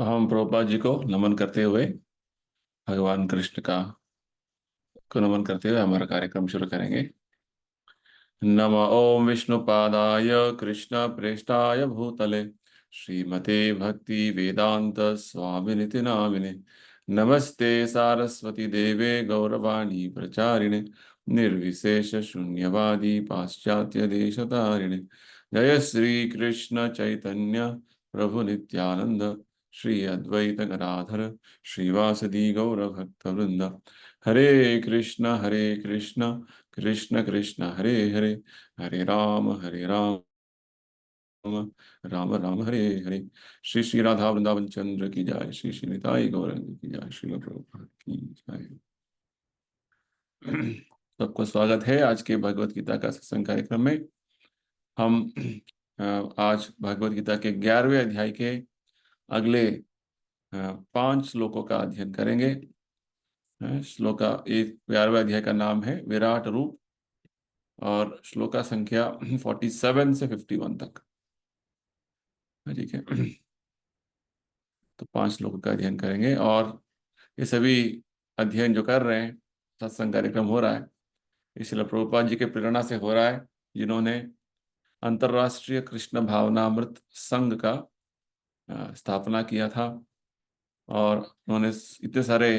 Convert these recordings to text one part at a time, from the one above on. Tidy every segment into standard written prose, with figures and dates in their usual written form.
तो हम प्रभुपाद जी को नमन करते हुए भगवान कृष्ण को नमन करते हुए हमारा कार्यक्रम शुरू करेंगे। नम ओम विष्णुपादाय कृष्ण प्रेष्ठाय भूतले श्रीमते भक्ति वेदांत स्वामिनिति नामिने। नमस्ते सारस्वती देवे गौरवाणी प्रचारिणे निर्विशेष शून्यवादी पाश्चात्य देशतारिणे। जय श्री कृष्ण चैतन्य प्रभु नित्यानंद श्री अद्वैत गदाधर श्रीवासदि गौर भक्तवृंद। हरे कृष्ण कृष्ण कृष्ण हरे हरे, हरे राम राम राम हरे हरे। श्री श्री राधा वृंदावन चंद्र की जय, श्री श्री निताई गौरंग की जय, श्री प्रभुपाद की जय। सबको स्वागत है आज के भगवत गीता का सत्संग कार्यक्रम में। हम आज भगवत गीता के 11वें अध्याय के अगले 5 श्लोकों का अध्ययन करेंगे। श्लोका एक 11वें अध्याय का नाम है विराट रूप और श्लोका संख्या 47 से 51 तक। ठीक है, तो 5 श्लोकों का अध्ययन करेंगे और ये सभी अध्ययन जो कर रहे हैं, सत्संग कार्यक्रम हो रहा है, इसलिए प्रभुपाद जी के प्रेरणा से हो रहा है, जिन्होंने अंतर्राष्ट्रीय कृष्ण भावनामृत संघ का स्थापना किया था और उन्होंने इतने सारे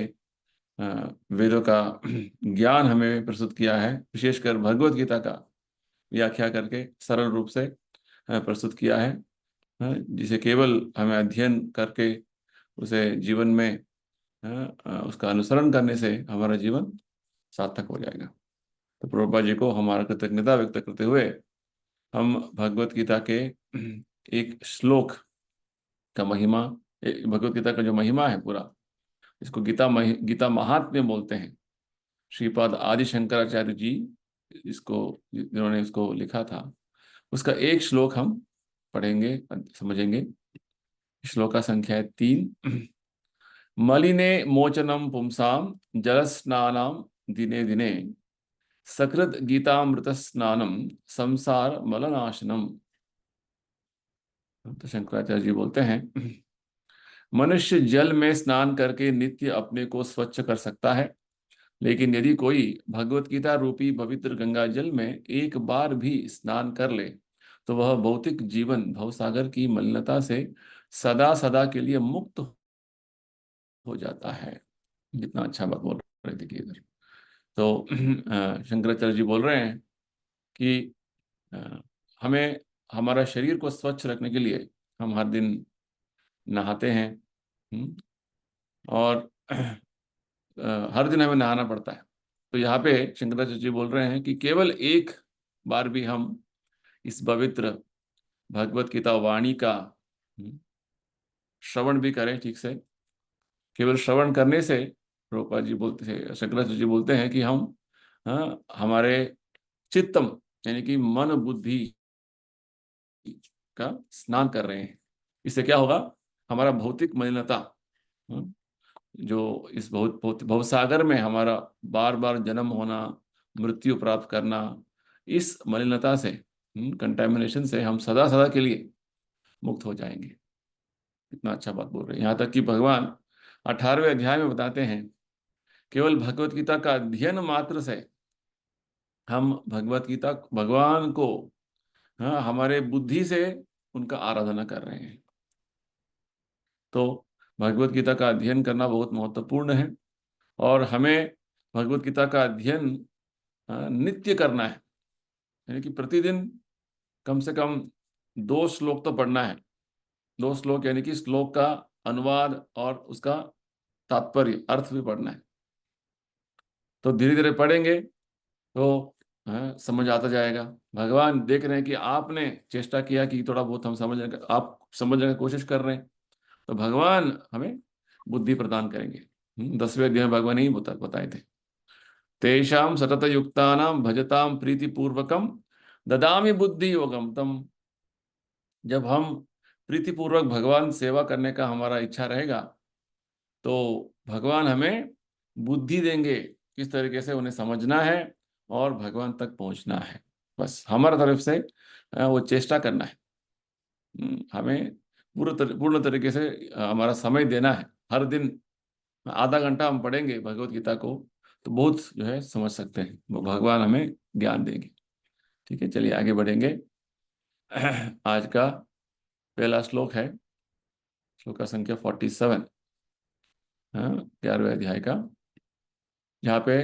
वेदों का ज्ञान हमें प्रस्तुत किया है, विशेषकर भगवत गीता का व्याख्या करके सरल रूप से प्रस्तुत किया है, जिसे केवल हमें अध्ययन करके उसे जीवन में उसका अनुसरण करने से हमारा जीवन सार्थक हो जाएगा। तो प्रभुपाद जी को हमारा कृतज्ञता व्यक्त करते हुए हम भगवत गीता के एक श्लोक का महिमा, भगवत गीता का जो महिमा है पूरा, इसको गीता महात्म्य बोलते हैं। श्रीपाद आदि शंकराचार्य जी इसको, जिन्होंने इसको लिखा था, उसका एक श्लोक हम पढ़ेंगे, समझेंगे। श्लोक का संख्या है 3। मलिने मोचनम पुंसाम जल स्नानाम दिने दिने सकृत गीतामृत स्नानम संसार मलनाशनम। तो शंकराचार्य जी बोलते हैं, मनुष्य जल में स्नान करके नित्य अपने को स्वच्छ कर सकता है, लेकिन यदि कोई भगवत गीता रूपी पवित्र गंगा जल में एक बार भी स्नान कर ले तो वह भौतिक जीवन भवसागर की मलिनता से सदा सदा के लिए मुक्त हो जाता है। जितना अच्छा बात बोल रहे थे कि इधर तो शंकराचार्य जी बोल रहे हैं कि अ, हमें हमारा शरीर को स्वच्छ रखने के लिए हम हर दिन नहाते हैं। और हर दिन हमें नहाना पड़ता है। तो यहाँ पे शंकराचार्य जी बोल रहे हैं कि केवल एक बार भी हम इस पवित्र भगवत गीता वाणी का श्रवण भी करें ठीक से। केवल श्रवण करने से, प्रभुपाद जी बोलते थे, शंकराचार्य जी बोलते हैं कि हम हमारे चित्तम यानी कि मन बुद्धि का स्नान कर रहे हैं। इससे क्या होगा, हमारा भौतिक मलिनता, जो इस बहुत भवसागर में हमारा बार बार जन्म होना, मृत्यु प्राप्त करना, इस मलिनता से, कंटेमिनेशन से हम सदा सदा के लिए मुक्त हो जाएंगे। इतना अच्छा बात बोल रहे हैं। यहाँ तक कि भगवान 18वें अध्याय में बताते हैं, केवल भगवत गीता का अध्ययन मात्र से हम भगवत गीता भगवान को, हमारे बुद्धि से उनका आराधना कर रहे हैं। तो भगवत गीता का अध्ययन करना बहुत महत्वपूर्ण है और हमें भगवत गीता का अध्ययन नित्य करना है। यानी कि प्रतिदिन कम से कम 2 श्लोक तो पढ़ना है। 2 श्लोक यानी कि श्लोक का अनुवाद और उसका तात्पर्य अर्थ भी पढ़ना है। तो धीरे धीरे पढ़ेंगे तो समझ आता जाएगा। भगवान देख रहे हैं कि आपने चेष्टा किया कि थोड़ा बहुत हम समझने का, आप समझने की कोशिश कर रहे हैं, तो भगवान हमें बुद्धि प्रदान करेंगे। 10वें अध्याय में भगवान यही बताए थे, तेषाम सतत युक्तानाम भजताम प्रीति पूर्वकम ददामि बुद्धि योगम तम। जब हम प्रीति पूर्वक भगवान सेवा करने का हमारा इच्छा रहेगा तो भगवान हमें बुद्धि देंगे, किस तरीके से उन्हें समझना है और भगवान तक पहुंचना है। बस हमारा तरफ से वो चेष्टा करना है। हमें पूर्ण तरीके से हमारा समय देना है। हर दिन आधा घंटा हम पढ़ेंगे भगवत गीता को तो बहुत जो है समझ सकते हैं, वो भगवान हमें ज्ञान देंगे। ठीक है, चलिए आगे बढ़ेंगे। आज का पहला श्लोक है, श्लोक का संख्या 47, हाँ, 11वें अध्याय का। यहाँ पे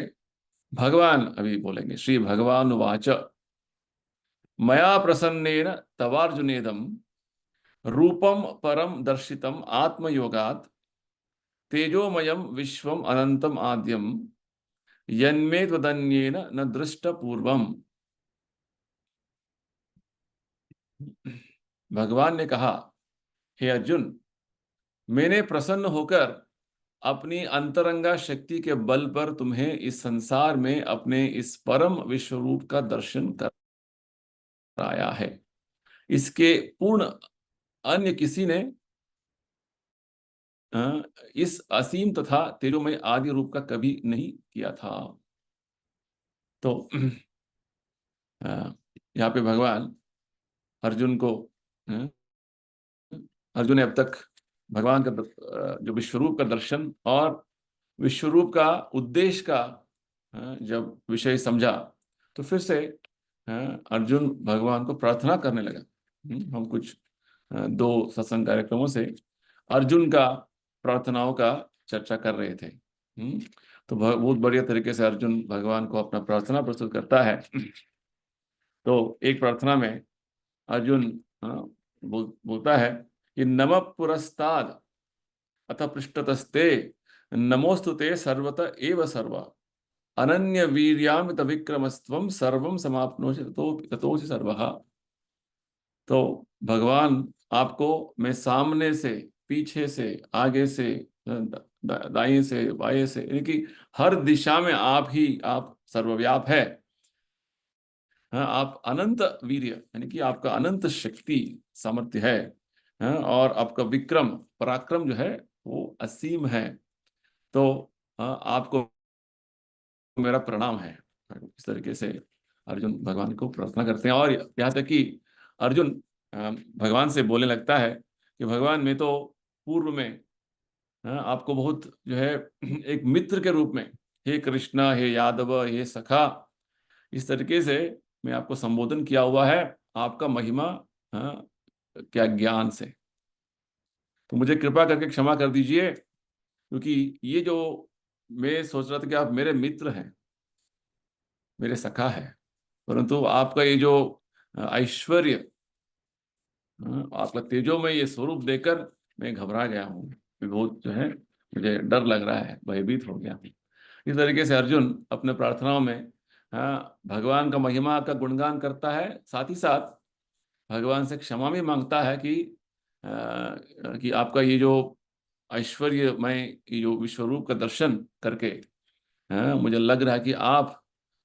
भगवान अभी बोलेंगे, श्री भगवान वाच मया प्रसन्नेन तवार्जुनेदम रूपम परम दर्शितम आत्मयोगात् तेजोमयम विश्वम अनंतम आद्यम यन्मे त्वदन्येन न दृष्टपूर्वम। भगवान ने कहा, हे अर्जुन, मैंने प्रसन्न होकर अपनी अंतरंगा शक्ति के बल पर तुम्हें इस संसार में अपने इस परम विश्व रूप का दर्शन कराया है। इसके पूर्ण अन्य किसी ने इस असीम तथा तेजोमय आदि रूप का कभी नहीं किया था। तो यहाँ पे भगवान अर्जुन को, अर्जुन ने अब तक भगवान का जो विश्वरूप का दर्शन और विश्वरूप का उद्देश्य का जब विषय समझा, तो फिर से अर्जुन भगवान को प्रार्थना करने लगा। हम कुछ 2 सत्संग कार्यक्रमों से अर्जुन का प्रार्थनाओं का चर्चा कर रहे थे। तो बहुत बढ़िया तरीके से अर्जुन भगवान को अपना प्रार्थना प्रस्तुत करता है। तो एक प्रार्थना में अर्जुन बोलता है कि नमः पुरस्ताद अथ पृष्ठतस्ते नमोस्तुते सर्वत एव सर्व अनन्य वीर्यामित विक्रमस्त्वं सर्वं समाप्नोषि ततोऽसि सर्वः। तो भगवान आपको मैं सामने से, पीछे से, आगे से, दाएं से, बाएं से, यानी कि हर दिशा में आप सर्वव्याप है। हाँ, आप अनंत वीर्य यानी कि आपका अनंत शक्ति सामर्थ्य है। हाँ, और आपका विक्रम पराक्रम जो है वो असीम है। तो आपको मेरा प्रणाम है। इस तरीके से अर्जुन भगवान को प्रार्थना करते हैं। और यहाँ तक कि अर्जुन भगवान से बोलने लगता है कि भगवान, मैं तो पूर्व में आपको बहुत जो है एक मित्र के रूप में, हे कृष्णा, हे यादव, हे सखा, इस तरीके से मैं आपको संबोधन किया हुआ है आपका महिमा क्या ज्ञान से। तो मुझे कृपा करके क्षमा कर दीजिए, क्योंकि ये जो मैं सोच रहा था कि आप मेरे मित्र हैं, मेरे सखा है, परंतु आपका ये जो ऐश्वर्य, आपका तेजोमय ये स्वरूप देकर मैं घबरा गया हूँ। बहुत जो है मुझे डर लग रहा है, भयभीत हो गया हूँ। इस तरीके से अर्जुन अपने प्रार्थनाओं में भगवान का महिमा का गुणगान करता है, साथ ही साथ भगवान से क्षमा भी मांगता है कि आपका ये जो ऐश्वर्यमय ये जो विश्वरूप का दर्शन करके मुझे लग रहा है कि आप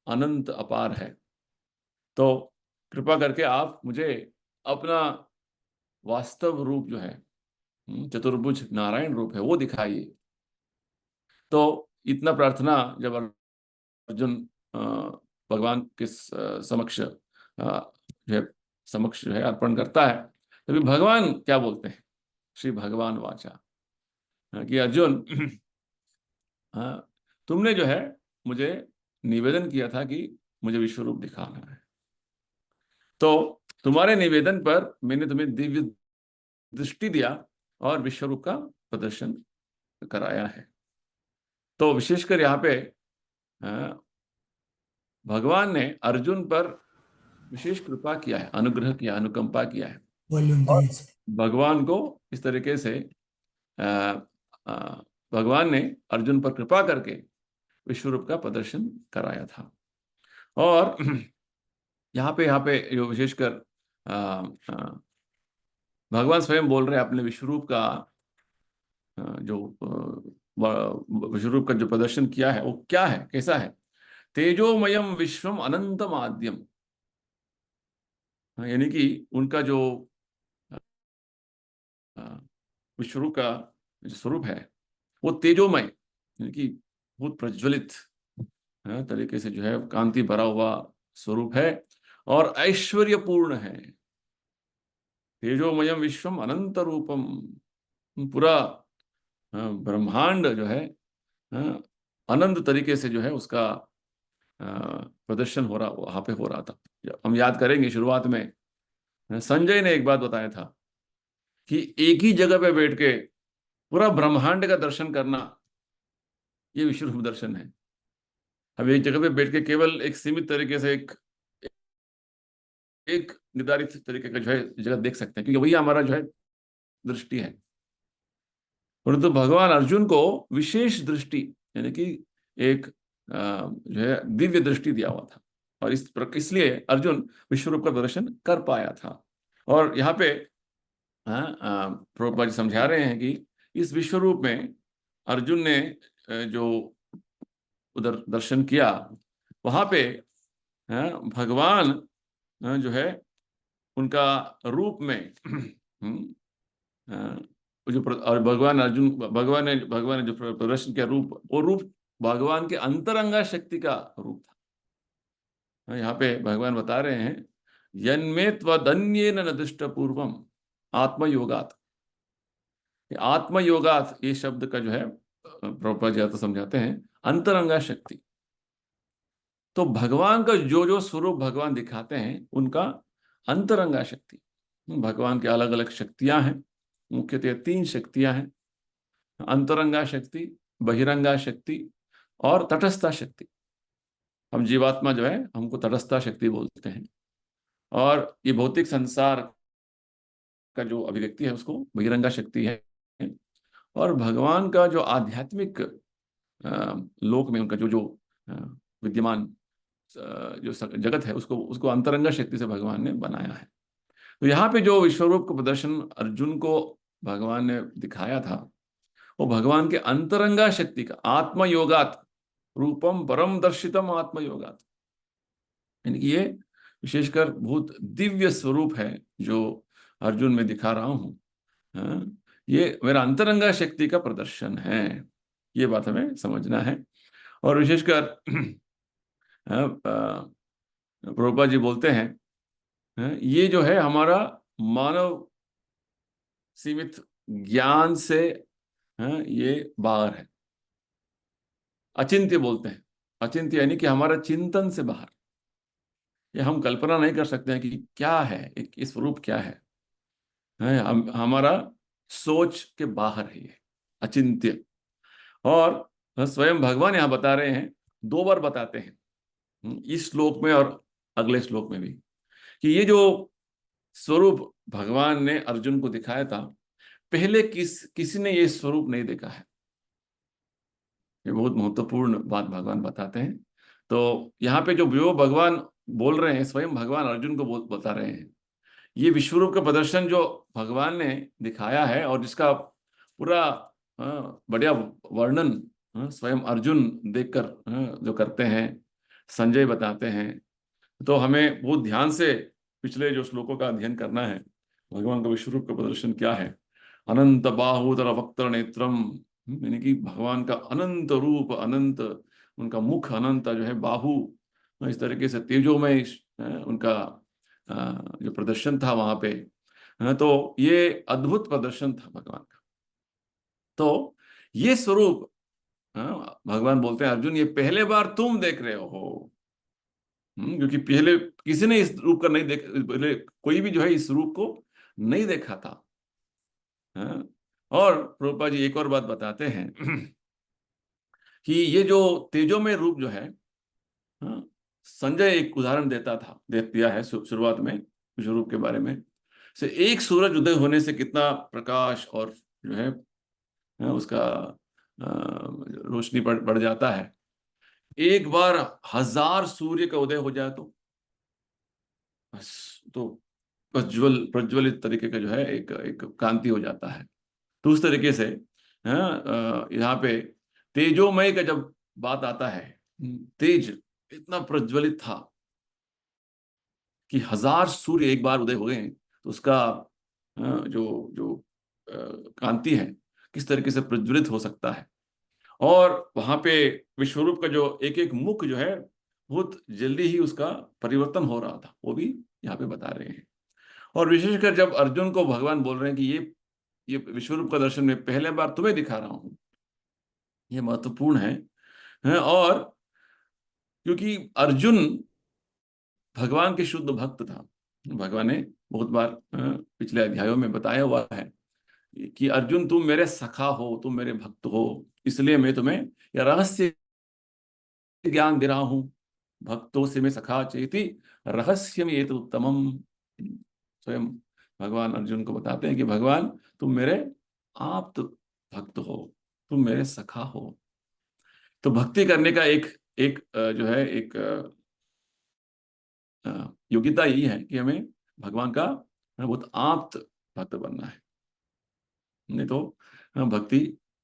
अनंत अपार है। तो कृपा करके आप मुझे अपना वास्तव रूप जो है, चतुर्भुज नारायण रूप है, वो दिखाइए। तो इतना प्रार्थना जब अर्जुन भगवान के समक्ष जो है अर्पण करता है, तभी भगवान क्या बोलते हैं, श्री भगवान वाचा, कि अर्जुन, तुमने जो है मुझे निवेदन किया था कि मुझे विश्व रूप दिखाना है। तो तुम्हारे निवेदन पर मैंने तुम्हें दिव्य दृष्टि दिया और विश्व रूप का प्रदर्शन कराया है। तो विशेषकर यहाँ पे भगवान ने अर्जुन पर विशेष कृपा किया है, अनुग्रह किया, अनुकंपा किया है। और भगवान को इस तरीके से भगवान ने अर्जुन पर कृपा करके विश्व रूप का प्रदर्शन कराया था। और यहाँ पे जो विशेषकर भगवान स्वयं बोल रहे हैं अपने विश्वरूप का जो विश्वरूप का जो प्रदर्शन किया है वो क्या है, कैसा है। तेजोमयम विश्वम अनंतम आद्यम, यानी कि उनका जो विश्वरूप का जो स्वरूप है वो तेजोमय, यानी कि बहुत प्रज्वलित तरीके से जो है कांति भरा हुआ स्वरूप है और ऐश्वर्यपूर्ण है। तेजोमयम विश्वम अनंत रूपम, पूरा ब्रह्मांड जो है अनंत तरीके से जो है उसका प्रदर्शन हो रहा, वहां पे हो रहा था। हम याद करेंगे शुरुआत में संजय ने एक बात बताया था कि एक ही जगह पे बैठ के पूरा ब्रह्मांड का दर्शन करना, ये विश्व रूप दर्शन है। हम एक जगह पे बैठ के केवल एक सीमित तरीके से एक एक निर्धारित तरीके का जो है जगत देख सकते हैं, क्योंकि वही हमारा जो है दृष्टि है। परंतु भगवान अर्जुन को विशेष दृष्टि, यानी कि एक जो है दिव्य दृष्टि दिया हुआ था, और इसलिए अर्जुन विश्व रूप का प्रदर्शन कर पाया था। और यहाँ पे प्रभुपाद जी समझा रहे हैं कि इस विश्व रूप में अर्जुन ने जो उधर दर्शन किया, वहां पे भगवान जो है उनका रूप में और भगवान ने जो प्रदर्शन किया रूप, वो रूप भगवान के अंतरंगा शक्ति का रूप था। यहाँ पे भगवान बता रहे हैं, यन्मे त्वदन्येन न दृष्ट पूर्वम आत्मयोगात। आत्मयोगात ये शब्द का जो है प्रभुपाद जी तो समझाते हैं अंतरंगा शक्ति। तो भगवान का जो जो स्वरूप भगवान दिखाते हैं उनका अंतरंगा शक्ति। भगवान की अलग अलग शक्तियां हैं, मुख्यतः 3 शक्तियां हैं, अंतरंगा शक्ति, बहिरंगा शक्ति और तटस्था शक्ति। हम जीवात्मा जो है हमको तटस्था शक्ति बोलते हैं, और ये भौतिक संसार का जो अभिव्यक्ति है उसको बहिरंगा शक्ति है। और भगवान का जो आध्यात्मिक लोक में उनका जो जो विद्यमान जो जगत है उसको उसको अंतरंगा शक्ति से भगवान ने बनाया है। तो यहाँ पे जो विश्वरूप का प्रदर्शन अर्जुन को भगवान ने दिखाया था, वो भगवान के अंतरंगा शक्ति का आत्मयोगात, रूपम परम दर्शितम आत्मयोगात, यानी कि ये विशेषकर बहुत दिव्य स्वरूप है जो अर्जुन में दिखा रहा हूं। ये मेरा अंतरंगा शक्ति का प्रदर्शन है, ये बात हमें समझना है। और विशेषकर प्रभुपाद जी बोलते हैं ये जो है हमारा मानव सीमित ज्ञान से ये बाहर है। अचिंत्य बोलते हैं, अचिंत्य यानी कि हमारा चिंतन से बाहर। ये हम कल्पना नहीं कर सकते हैं कि क्या है, एक स्वरूप क्या है, हमारा सोच के बाहर है ये अचिंत्य। और स्वयं भगवान यहां बता रहे हैं, 2 बार बताते हैं इस श्लोक में और अगले श्लोक में भी, कि ये जो स्वरूप भगवान ने अर्जुन को दिखाया था, पहले किसी ने ये स्वरूप नहीं देखा है। ये बहुत महत्वपूर्ण बात भगवान बताते हैं। तो यहाँ पे जो भगवान बोल रहे हैं, स्वयं भगवान अर्जुन को बता रहे हैं, ये विश्वरूप का प्रदर्शन जो भगवान ने दिखाया है और जिसका पूरा बढ़िया वर्णन स्वयं अर्जुन देखकर जो करते हैं, संजय बताते हैं। तो हमें बहुत ध्यान से पिछले जो श्लोकों का अध्ययन करना है, भगवान का विश्वरूप का प्रदर्शन क्या है। अनंत बाहुतर वक्त्र नेत्रम, यानी कि भगवान का अनंत रूप, अनंत उनका मुख, अनंत जो है बाहु, इस तरीके से तेजोमय उनका जो प्रदर्शन था वहां पे। तो ये अद्भुत प्रदर्शन था भगवान का। तो ये स्वरूप भगवान बोलते हैं अर्जुन, ये पहले बार तुम देख रहे हो। क्योंकि पहले किसी ने इस रूप का नहीं देख, पहले कोई भी जो है इस रूप को नहीं देखा था। और प्रभुपाद जी एक और बात बताते हैं कि ये जो तेजोमय रूप जो है, संजय एक उदाहरण दिया है शुरुआत में विश्व रूप के बारे में, से एक सूरज उदय होने से कितना प्रकाश और जो है उसका रोशनी बढ़ जाता है। एक बार 1000 सूर्य का उदय हो जाए तो प्रज्वलित तरीके का जो है एक कांति हो जाता है। तो उस तरीके से यहाँ पे तेजोमय का जब बात आता है, तेज इतना प्रज्वलित था कि 1000 सूर्य एक बार उदय हो गए तो उसका जो जो कांति है किस तरीके से प्रज्वलित हो सकता है। और वहां पे विश्वरूप का जो एक एक मुख जो है बहुत जल्दी ही उसका परिवर्तन हो रहा था, वो भी यहाँ पे बता रहे हैं। और विशेषकर जब अर्जुन को भगवान बोल रहे हैं कि ये विश्वरूप का दर्शन मैं पहले बार तुम्हें दिखा रहा हूं, ये महत्वपूर्ण है। और क्योंकि अर्जुन भगवान के शुद्ध भक्त था, भगवान ने बहुत बार पिछले अध्यायों में बताया हुआ है कि अर्जुन तुम मेरे सखा हो, तुम मेरे भक्त हो, इसलिए मैं तुम्हें यह रहस्य ज्ञान दे रहा हूं। भक्तों से मैं सखा चेति रहस्यम ये तो उत्तमम। स्वयं भगवान अर्जुन को बताते हैं कि भगवान तुम मेरे आप्त भक्त हो, तुम मेरे सखा हो। तो भक्ति करने का एक एक जो है एक योग्यता यही है कि हमें भगवान का बहुत आप्त भक्त बनना है। नहीं तो भक्ति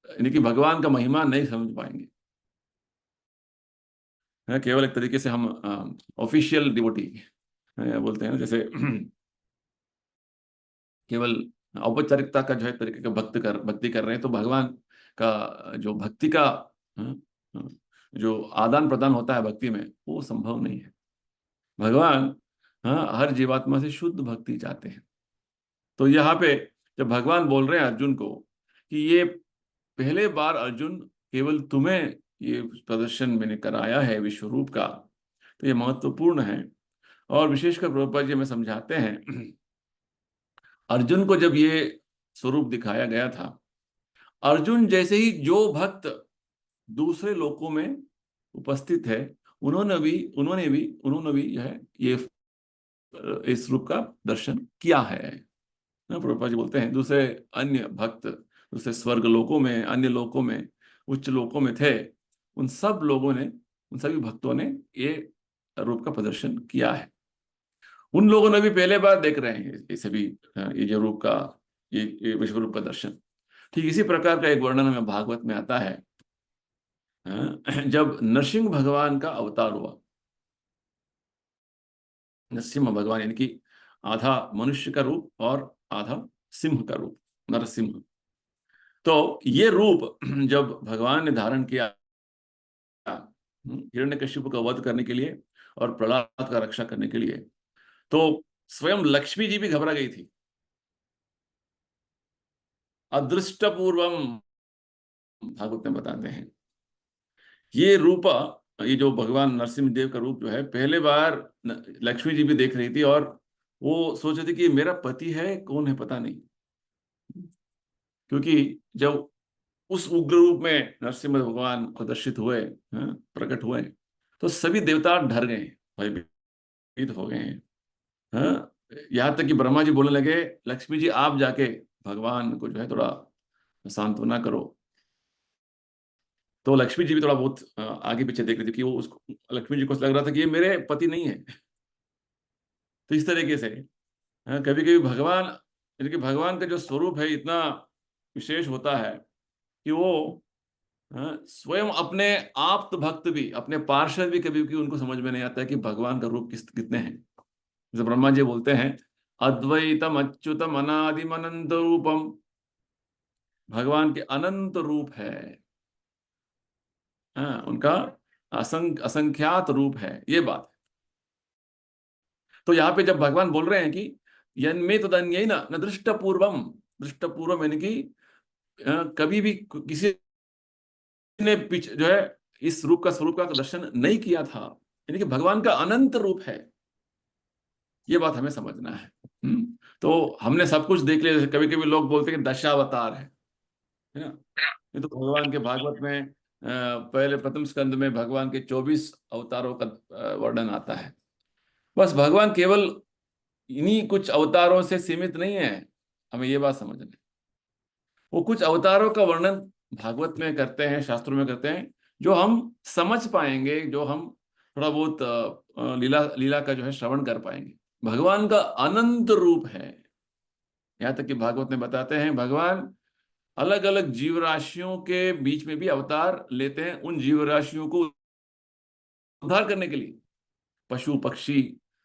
यानी कि भगवान का महिमा नहीं समझ पाएंगे। केवल एक तरीके से हम ऑफिशियल डिवोटी बोलते हैं ना, जैसे केवल औपचारिकता का जो है तरीके का भक्ति कर रहे हैं, तो भगवान का जो भक्ति का अ, अ, जो आदान प्रदान होता है भक्ति में, वो संभव नहीं है। भगवान हर जीवात्मा से शुद्ध भक्ति चाहते हैं। तो यहाँ पे जब भगवान बोल रहे हैं अर्जुन को कि ये पहले बार अर्जुन केवल तुम्हें ये प्रदर्शन मैंने कराया है विश्व रूप का, तो ये महत्वपूर्ण है। और विशेषकर प्रभुपाद जी हमें समझाते हैं, अर्जुन को जब ये स्वरूप दिखाया गया था, अर्जुन जैसे ही जो भक्त दूसरे लोकों में उपस्थित है, उन्होंने भी जो है ये इस रूप का दर्शन किया है ना। प्रभुपाद जी बोलते हैं दूसरे अन्य भक्त दूसरे स्वर्ग लोकों में, अन्य लोकों में, उच्च लोकों में थे, उन सब लोगों ने, उन सभी भक्तों ने ये रूप का प्रदर्शन किया है। उन लोगों ने भी पहले बार देख रहे हैं ये सभी ये जो रूप का ये विश्व रूप का दर्शन। ठीक इसी प्रकार का एक वर्णन हमें भागवत में आता है जब नरसिंह भगवान का अवतार हुआ। नरसिंह भगवान यानी कि आधा मनुष्य का रूप और आधा सिंह का रूप, नरसिंह। तो ये रूप जब भगवान ने धारण किया हिरण्यकशिपु का वध करने के लिए और प्रहलाद का रक्षा करने के लिए, तो स्वयं लक्ष्मी जी भी घबरा गई थी। अदृष्टपूर्वम भागवत में बताते हैं ये रूप, ये जो भगवान नरसिंह देव का रूप जो है पहले बार लक्ष्मी जी भी देख रही थी, और वो सोच रही थी कि मेरा पति है कौन है पता नहीं। क्योंकि जब उस उग्र रूप में नरसिंह भगवान प्रदर्शित हुए, प्रकट हुए, तो सभी देवता डर गए, भयभीत हो गए हैं। यहाँ तक कि ब्रह्मा जी बोलने लगे लक्ष्मी जी आप जाके भगवान को जो है थोड़ा सांत्वना करो। तो लक्ष्मी जी भी थोड़ा बहुत आगे पीछे देख रही थी कि वो उसको, लक्ष्मी जी को लग रहा था कि ये मेरे पति नहीं है। तो इस तरीके से कभी कभी भगवान यानी कि भगवान का जो स्वरूप है इतना विशेष होता है कि वो स्वयं अपने आप्त भक्त भी, अपने पार्षद भी कभी कभी उनको समझ में नहीं आता है कि भगवान का रूप कितने हैं। जैसे ब्रह्मा जी बोलते हैं अद्वैतम अच्युतम अनादिम अनंत रूपम, भगवान के अनंत रूप है, उनका असंख्यात रूप है, ये बात। तो यहाँ पे जब भगवान बोल रहे हैं कि यन्मे तदन्य न दृष्ट पूर्वम, दृष्ट पूर्वम यानी कि कभी भी किसी ने पीछे जो है इस रूप का स्वरूप का दर्शन नहीं किया था, यानी कि भगवान का अनंत रूप है, ये बात हमें समझना है। तो हमने सब कुछ देख लिया। कभी कभी लोग बोलते हैं कि दशावतार है ना। ये तो भगवान के भागवत में पहले प्रथम स्कंद में भगवान के 24 अवतारों का वर्णन आता है। बस भगवान केवल इन्हीं कुछ अवतारों से सीमित नहीं है, हमें ये बात समझना है। वो कुछ अवतारों का वर्णन भागवत में करते हैं, शास्त्रों में करते हैं, जो हम समझ पाएंगे, जो हम थोड़ा बहुत लीला लीला का जो है श्रवण कर पाएंगे। भगवान का अनंत रूप है। यहाँ तक कि भागवत में बताते हैं भगवान अलग अलग जीव राशियों के बीच में भी अवतार लेते हैं, उन जीव राशियों को उद्धार करने के लिए। पशु पक्षी,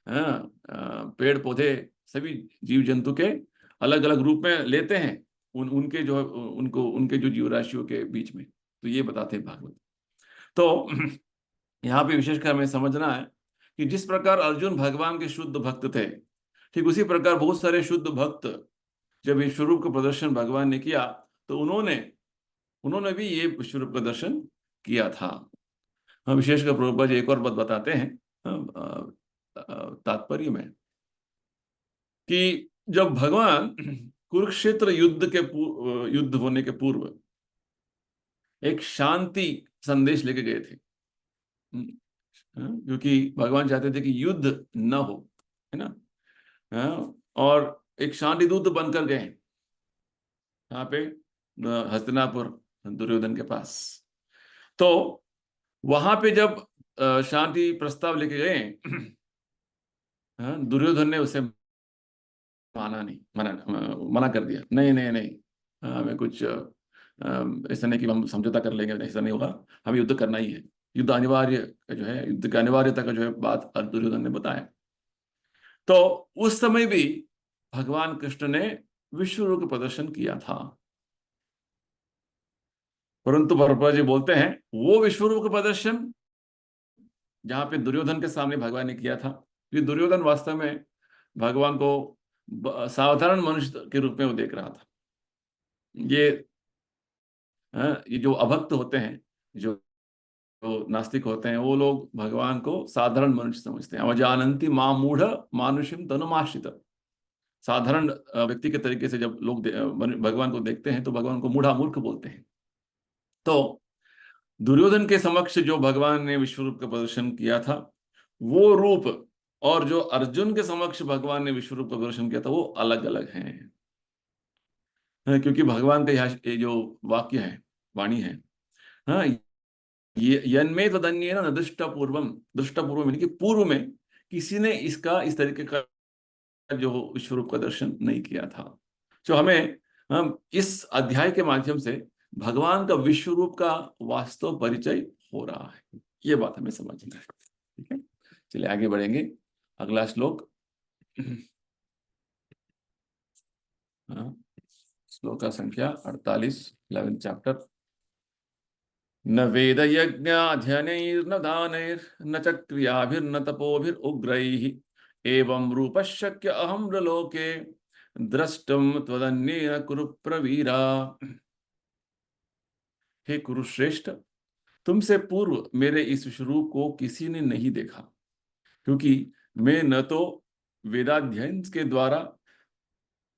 पेड़ पौधे, सभी जीव जंतु के अलग अलग रूप में लेते हैं उनके जो उनके जो जीव राशियों के बीच में। तो ये बताते हैं भागवत। तो यहाँ पे विशेषकर हमें समझना है कि जिस प्रकार अर्जुन भगवान के शुद्ध भक्त थे, ठीक उसी प्रकार बहुत सारे शुद्ध भक्त जब विश्व रूप का प्रदर्शन भगवान ने किया तो उन्होंने उन्होंने भी ये विश्व रूप का दर्शन किया था। हम विशेषकर प्रभुपाद जी एक और बात बताते हैं तात्पर्य में कि जब भगवान कुरुक्षेत्र युद्ध के युद्ध होने के पूर्व एक शांति संदेश लेके गए थे। क्योंकि भगवान चाहते थे कि युद्ध न हो, है ना। और एक शांति दूत बनकर गए यहाँ पे हस्तिनापुर दुर्योधन के पास। तो वहां पे जब शांति प्रस्ताव लेके गए दुर्योधन ने उसे माना नहीं, मना कर दिया। नहीं नहीं नहीं, हमें कुछ ऐसा नहीं कि हम समझौता कर लेंगे, ऐसा नहीं होगा, हमें युद्ध करना ही है। युद्ध अनिवार्य जो है, युद्ध की अनिवार्यता का जो है बात दुर्योधन ने बताया। तो उस समय भी भगवान कृष्ण ने विश्व रूप प्रदर्शन किया था, परंतु प्रभुपाद जी बोलते हैं वो विश्व रूप प्रदर्शन जहां पे दुर्योधन के सामने भगवान ने किया था, कि दुर्योधन वास्तव में भगवान को साधारण मनुष्य के रूप में वो देख रहा था। ये जो अभक्त होते हैं, जो नास्तिक होते हैं, वो लोग भगवान को साधारण मनुष्य समझते हैं। अवजानन्ति मां मूढ़ मानुषिम तनुमाश्रित। साधारण व्यक्ति के तरीके से जब लोग भगवान को देखते हैं तो भगवान को मूढ़ा मूर्ख बोलते हैं। तो दुर्योधन के समक्ष जो भगवान ने विश्व रूप का प्रदर्शन किया था वो रूप, और जो अर्जुन के समक्ष भगवान ने विश्व रूप का प्रदर्शन किया था वो अलग अलग हैं। क्योंकि भगवान का ये जो वाक्य है, वाणी है, हाँ, ये यन्मे तदन्येन न दृष्टपूर्वम, दृष्टपूर्वम यानी कि पूर्व में किसी ने इसका इस तरीके का जो विश्व रूप का दर्शन नहीं किया था। जो हमें हम इस अध्याय के माध्यम से भगवान का विश्व रूप का वास्तव परिचय हो रहा है, ये बात हमें समझना है। ठीक है, चलिए आगे बढ़ेंगे। अगला श्लोक, श्लोक संख्या 48, 11th चैप्टर। न वेद यज्ञाध्ययनैर्न दानैर्न च क्रियाभिर्न तपोभिरुग्रैः एवं रूपः शक्य अहं लोके द्रष्टुम त्वदन्येन कुरु प्रवीरा। हे कुरुश्रेष्ठ, तुमसे पूर्व मेरे इस स्वरूप को किसी ने नहीं देखा, क्योंकि मैं न तो वेदाध्ययन के द्वारा,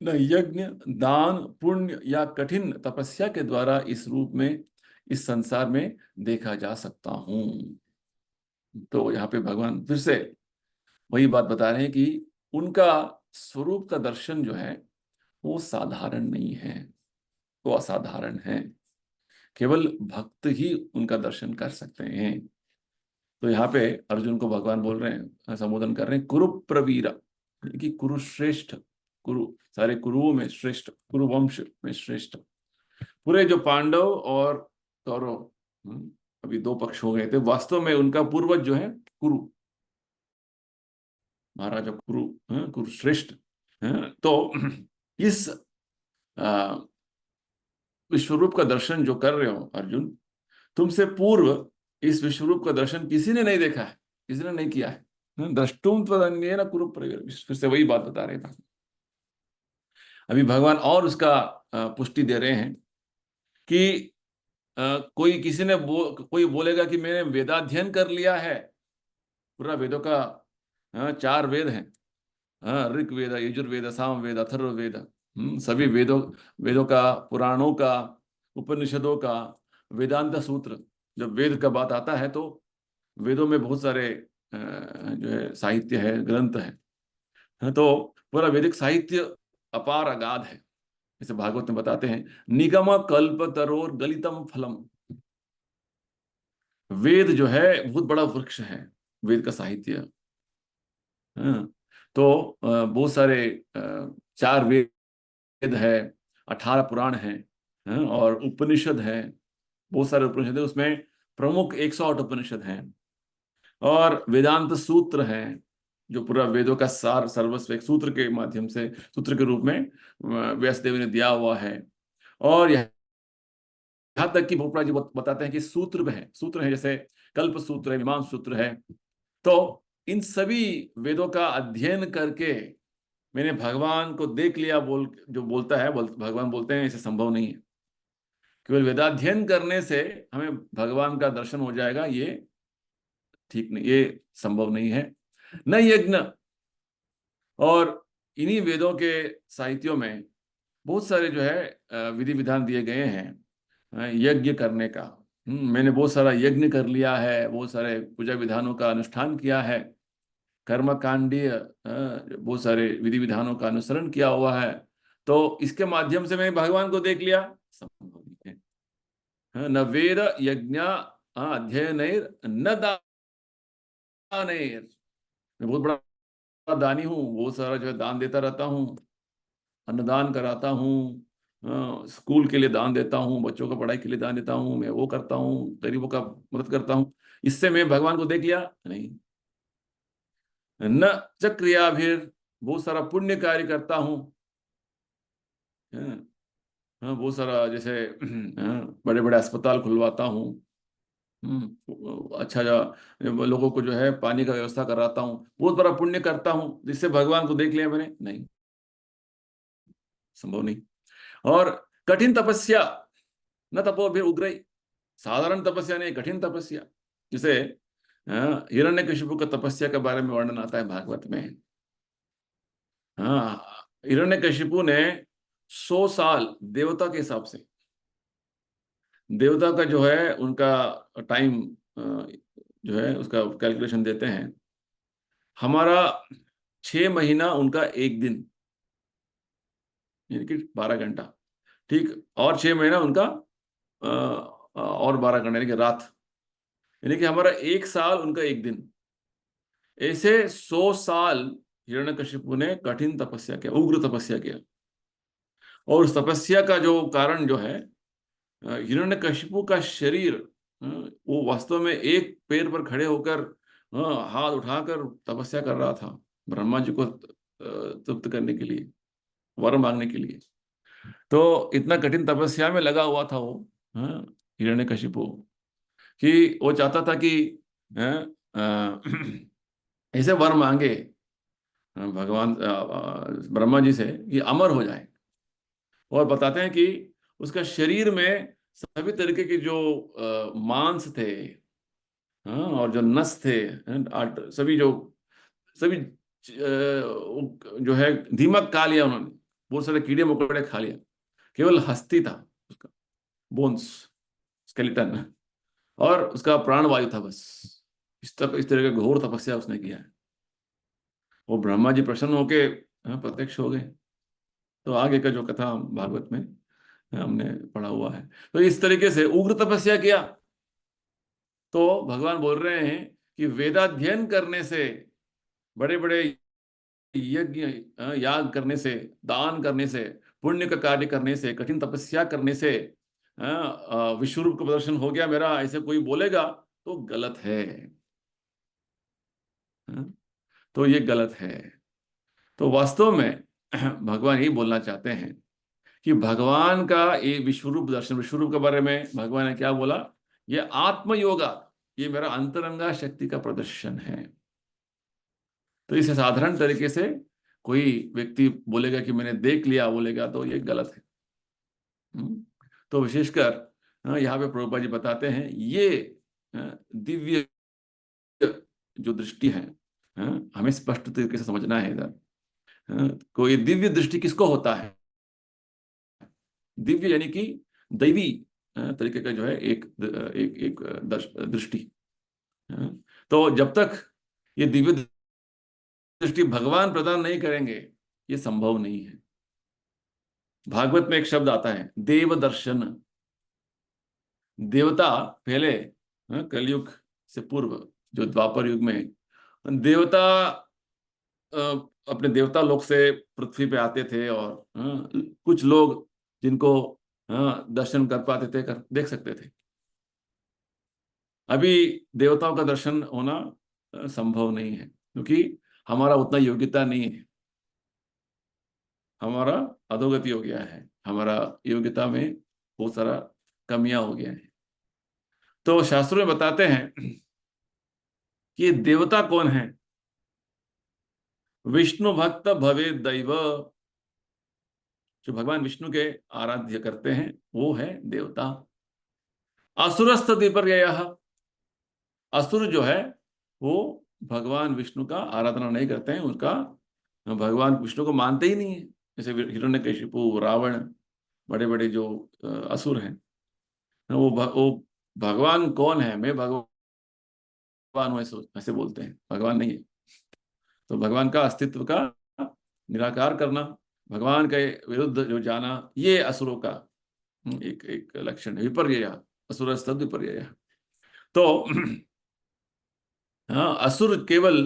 न यज्ञ दान पुण्य या कठिन तपस्या के द्वारा इस रूप में इस संसार में देखा जा सकता हूं। तो यहाँ पे भगवान फिर से वही बात बता रहे हैं कि उनका स्वरूप का दर्शन जो है वो साधारण नहीं है, वो असाधारण है। केवल भक्त ही उनका दर्शन कर सकते हैं। तो यहाँ पे अर्जुन को भगवान बोल रहे हैं, संबोधन कर रहे हैं, कुरु प्रवीरा, कि कुरु श्रेष्ठ, कुरु सारे कुरुओं में श्रेष्ठ, कुरु वंश में श्रेष्ठ। पूरे जो पांडव और कौरव, अभी दो पक्ष हो गए थे, वास्तव में उनका पूर्वज जो है कुरु, महाराजा कुरु, कुरु श्रेष्ठ। तो इस विश्वरूप का दर्शन जो कर रहे हो अर्जुन, तुमसे पूर्व इस विश्वरूप का दर्शन किसी ने नहीं देखा है, किसी ने नहीं किया है। द्रष्टुम त्वदन्येन कुरु प्रवीरा, फिर से वही बात बता रहे थे। अभी भगवान और उसका पुष्टि दे रहे हैं कि कोई किसी ने कोई बोलेगा कि मैंने वेदाध्ययन कर लिया है, पूरा वेदों का 4 वेद हैं, ऋग वेद, यजुर्वेद, सामवेद, अथर्ववेद, सभी वेदों का, पुराणों का, उपनिषदों का, वेदांत सूत्र। जब वेद का बात आता है तो वेदों में बहुत सारे जो है साहित्य है, ग्रंथ है। तो पूरा वैदिक साहित्य अपार अगाध है। जैसे भागवत में बताते हैं, निगम कल्प तरोर गलितम फलम। वेद जो है बहुत बड़ा वृक्ष है, वेद का साहित्य। तो बहुत सारे 4 वेद है, 18 पुराण है, और उपनिषद है, बहुत सारे उपनिषद है। उसमें प्रमुख 108 उपनिषद हैं, और वेदांत सूत्र हैं, जो पूरा वेदों का सार सर्वस्व एक सूत्र के माध्यम से, सूत्र के रूप में व्यासदेव ने दिया हुआ है। और यहाँ तक कि भोपड़ा जी बताते हैं कि सूत्र है, जैसे कल्प सूत्र है, मीमांसा सूत्र है। तो इन सभी वेदों का अध्ययन करके मैंने भगवान को देख लिया जो बोलता है, भगवान बोलते हैं ऐसे संभव नहीं है। केवल वेदाध्ययन करने से हमें भगवान का दर्शन हो जाएगा, ये ठीक नहीं, ये संभव नहीं है। न यज्ञ, और इन्हीं वेदों के साहित्यों में बहुत सारे जो है विधि विधान दिए गए हैं यज्ञ करने का। मैंने बहुत सारा यज्ञ कर लिया है, बहुत सारे पूजा विधानों का अनुष्ठान किया है, कर्मकांडीय बहुत सारे विधि विधानों का अनुसरण किया हुआ है, तो इसके माध्यम से मैं भगवान को देख लिया, संभव नहीं है। न वेद यज्ञ अध्ययनैर न दानैर। मैं बहुत बड़ा दानी हूँ, बहुत सारा जो है दान देता रहता हूँ, अन्नदान कराता हूँ, स्कूल के लिए दान देता हूँ, बच्चों का पढ़ाई के लिए दान देता हूँ, मैं वो करता हूँ, गरीबों का मदद करता हूँ, इससे मैं भगवान को देख लिया नहीं। न च क्रियाभिर, बहुत सारा पुण्य कार्य करता हूँ, बहुत सारा जैसे बड़े बड़े अस्पताल खुलवाता हूँ, अच्छा लोगों को जो है पानी का व्यवस्था कराता हूँ, बहुत बड़ा पुण्य करता हूँ, जिससे भगवान को देख लिया मैंने, नहीं, संभव नहीं। और कठिन तपस्या, न तपो भी उग्र, साधारण तपस्या नहीं, कठिन तपस्या। जैसे हिरण्यकशिपु का तपस्या के बारे में वर्णन आता है भागवत में। हाँ, हिरण्यकशिपु ने 100 साल देवता के हिसाब से, देवता का जो है उनका टाइम जो है उसका कैलकुलेशन देते हैं, हमारा 6 महीना उनका एक दिन, यानी कि 12 घंटा, ठीक, और 6 महीना उनका और 12 घंटे यानी कि रात, यानी कि हमारा 1 साल उनका एक दिन। ऐसे 100 साल हिरण्यकशिपु ने कठिन तपस्या किया, उग्र तपस्या किया। और उस तपस्या का जो कारण जो है, हिरण्यकशिपु का शरीर, वो वास्तव में एक पैर पर खड़े होकर हाथ उठाकर तपस्या कर रहा था ब्रह्मा जी को तृप्त करने के लिए, वर मांगने के लिए। तो इतना कठिन तपस्या में लगा हुआ था वो हिरण्यकशिपु, कि वो चाहता था कि ऐसे वर मांगे भगवान ब्रह्मा जी से कि अमर हो जाए। और बताते हैं कि उसका शरीर में सभी तरीके के जो मांस थे, और जो नस थे, सभी जो सभी जो है दीमक खा लिया उन्होंने, बहुत सारे कीड़े मकोड़े खा लिया, केवल हस्ती था उसका, बोन्स, स्केलेटन, और उसका प्राण वायु था बस। इस तरह का घोर तपस्या उसने किया है। वो ब्रह्मा जी प्रसन्न होके प्रत्यक्ष हो गए। तो आगे का जो कथा भागवत में हमने पढ़ा हुआ है। तो इस तरीके से उग्र तपस्या किया। तो भगवान बोल रहे हैं कि वेदाध्ययन करने से, बड़े बड़े यज्ञ याग करने से, दान करने से, पुण्य का कार्य करने से, कठिन तपस्या करने से विश्व रूप का प्रदर्शन हो गया मेरा, ऐसे कोई बोलेगा तो गलत है। तो ये गलत है। तो वास्तव में भगवान यही बोलना चाहते हैं कि भगवान का ये विश्वरूप दर्शन, विश्वरूप के बारे में भगवान ने क्या बोला, ये आत्मयोगा, ये मेरा अंतरंगा शक्ति का प्रदर्शन है। तो इसे साधारण तरीके से कोई व्यक्ति बोलेगा कि मैंने देख लिया, बोलेगा तो ये गलत है। तो विशेषकर यहाँ पे प्रभुपाद जी बताते हैं ये दिव्य जो दृष्टि है, हमें स्पष्ट तरीके से समझना है इधर। कोई दिव्य दृष्टि किसको होता है? दिव्य यानी कि दैवी तरीके का जो है एक एक एक दृष्टि। तो जब तक ये दिव्य दृष्टि भगवान प्रदान नहीं करेंगे, ये संभव नहीं है। भागवत में एक शब्द आता है देव दर्शन। देवता पहले कलयुग से पूर्व जो द्वापर युग में देवता अपने देवता लोक से पृथ्वी पे आते थे, और कुछ लोग जिनको दर्शन कर पाते थे, देख सकते थे। अभी देवताओं का दर्शन होना संभव नहीं है, क्योंकि हमारा उतना योग्यता नहीं है, हमारा अधोगति हो गया है, हमारा योग्यता में बहुत सारा कमियां हो गया है। तो शास्त्रों में बताते हैं कि ये देवता कौन है। विष्णु भक्त भवे दैव, जो भगवान विष्णु के आराध्य करते हैं वो है देवता। असुरस्त विपर्ययः, असुर जो है वो भगवान विष्णु का आराधना नहीं करते हैं, उसका भगवान विष्णु को मानते ही नहीं है। जैसे हिरण्यकशिपु, रावण, बड़े बड़े जो असुर हैं, वो भगवान कौन है, मैं भगवान हूं, ऐसे बोलते हैं, भगवान नहीं है। तो भगवान का अस्तित्व का निराकार करना, भगवान के विरुद्ध जो जाना, ये असुरों का एक एक लक्षण है, विपर्यय, असुरस्तद विपर्यय। तो हाँ, असुर केवल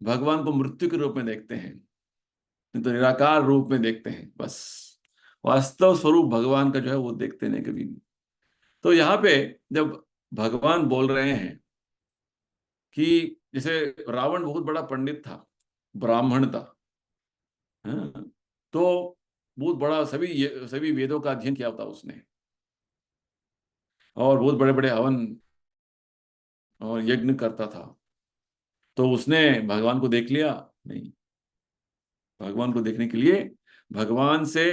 भगवान को मृत्यु के रूप में देखते हैं, नहीं तो निराकार रूप में देखते हैं बस। वास्तव स्वरूप भगवान का जो है वो देखते नहीं कभी भी। तो यहाँ पे जब भगवान बोल रहे हैं कि जैसे रावण बहुत बड़ा पंडित था, ब्राह्मण था, हाँ, तो बहुत बड़ा सभी वेदों का अध्ययन किया होता उसने, और बहुत बड़े बड़े हवन और यज्ञ करता था। तो उसने भगवान को देख लिया? नहीं। भगवान को देखने के लिए भगवान से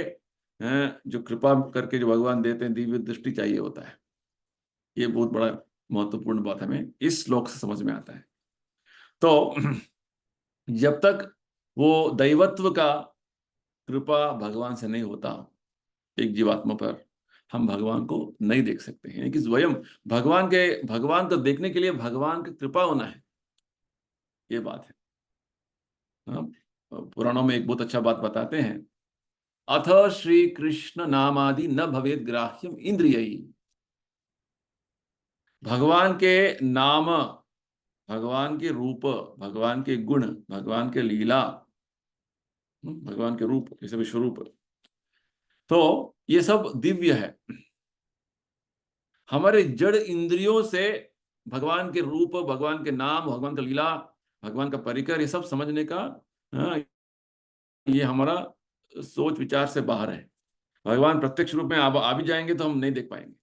जो कृपा करके जो भगवान देते हैं, दिव्य दृष्टि चाहिए होता है। ये बहुत बड़ा महत्वपूर्ण बात हमें इस श्लोक से समझ में आता है। तो जब तक वो दैवत्व का कृपा भगवान से नहीं होता एक जीवात्मा पर, हम भगवान को नहीं देख सकते हैं। कि स्वयं भगवान को देखने के लिए भगवान की कृपा होना है, ये बात है। हाँ, पुराणों में एक बहुत अच्छा बात बताते हैं, अथ श्री कृष्ण नामादि न भवेद ग्राह्यम इंद्रियैः। भगवान के नाम, भगवान के रूप, भगवान के गुण, भगवान के लीला, भगवान के रूप, जैसे विश्व रूप, तो ये सब दिव्य है। हमारे जड़ इंद्रियों से भगवान के रूप, भगवान के नाम, भगवान का लीला, भगवान का परिकर, ये सब समझने का, हाँ, ये हमारा सोच विचार से बाहर है। भगवान प्रत्यक्ष रूप में आ भी जाएंगे तो हम नहीं देख पाएंगे,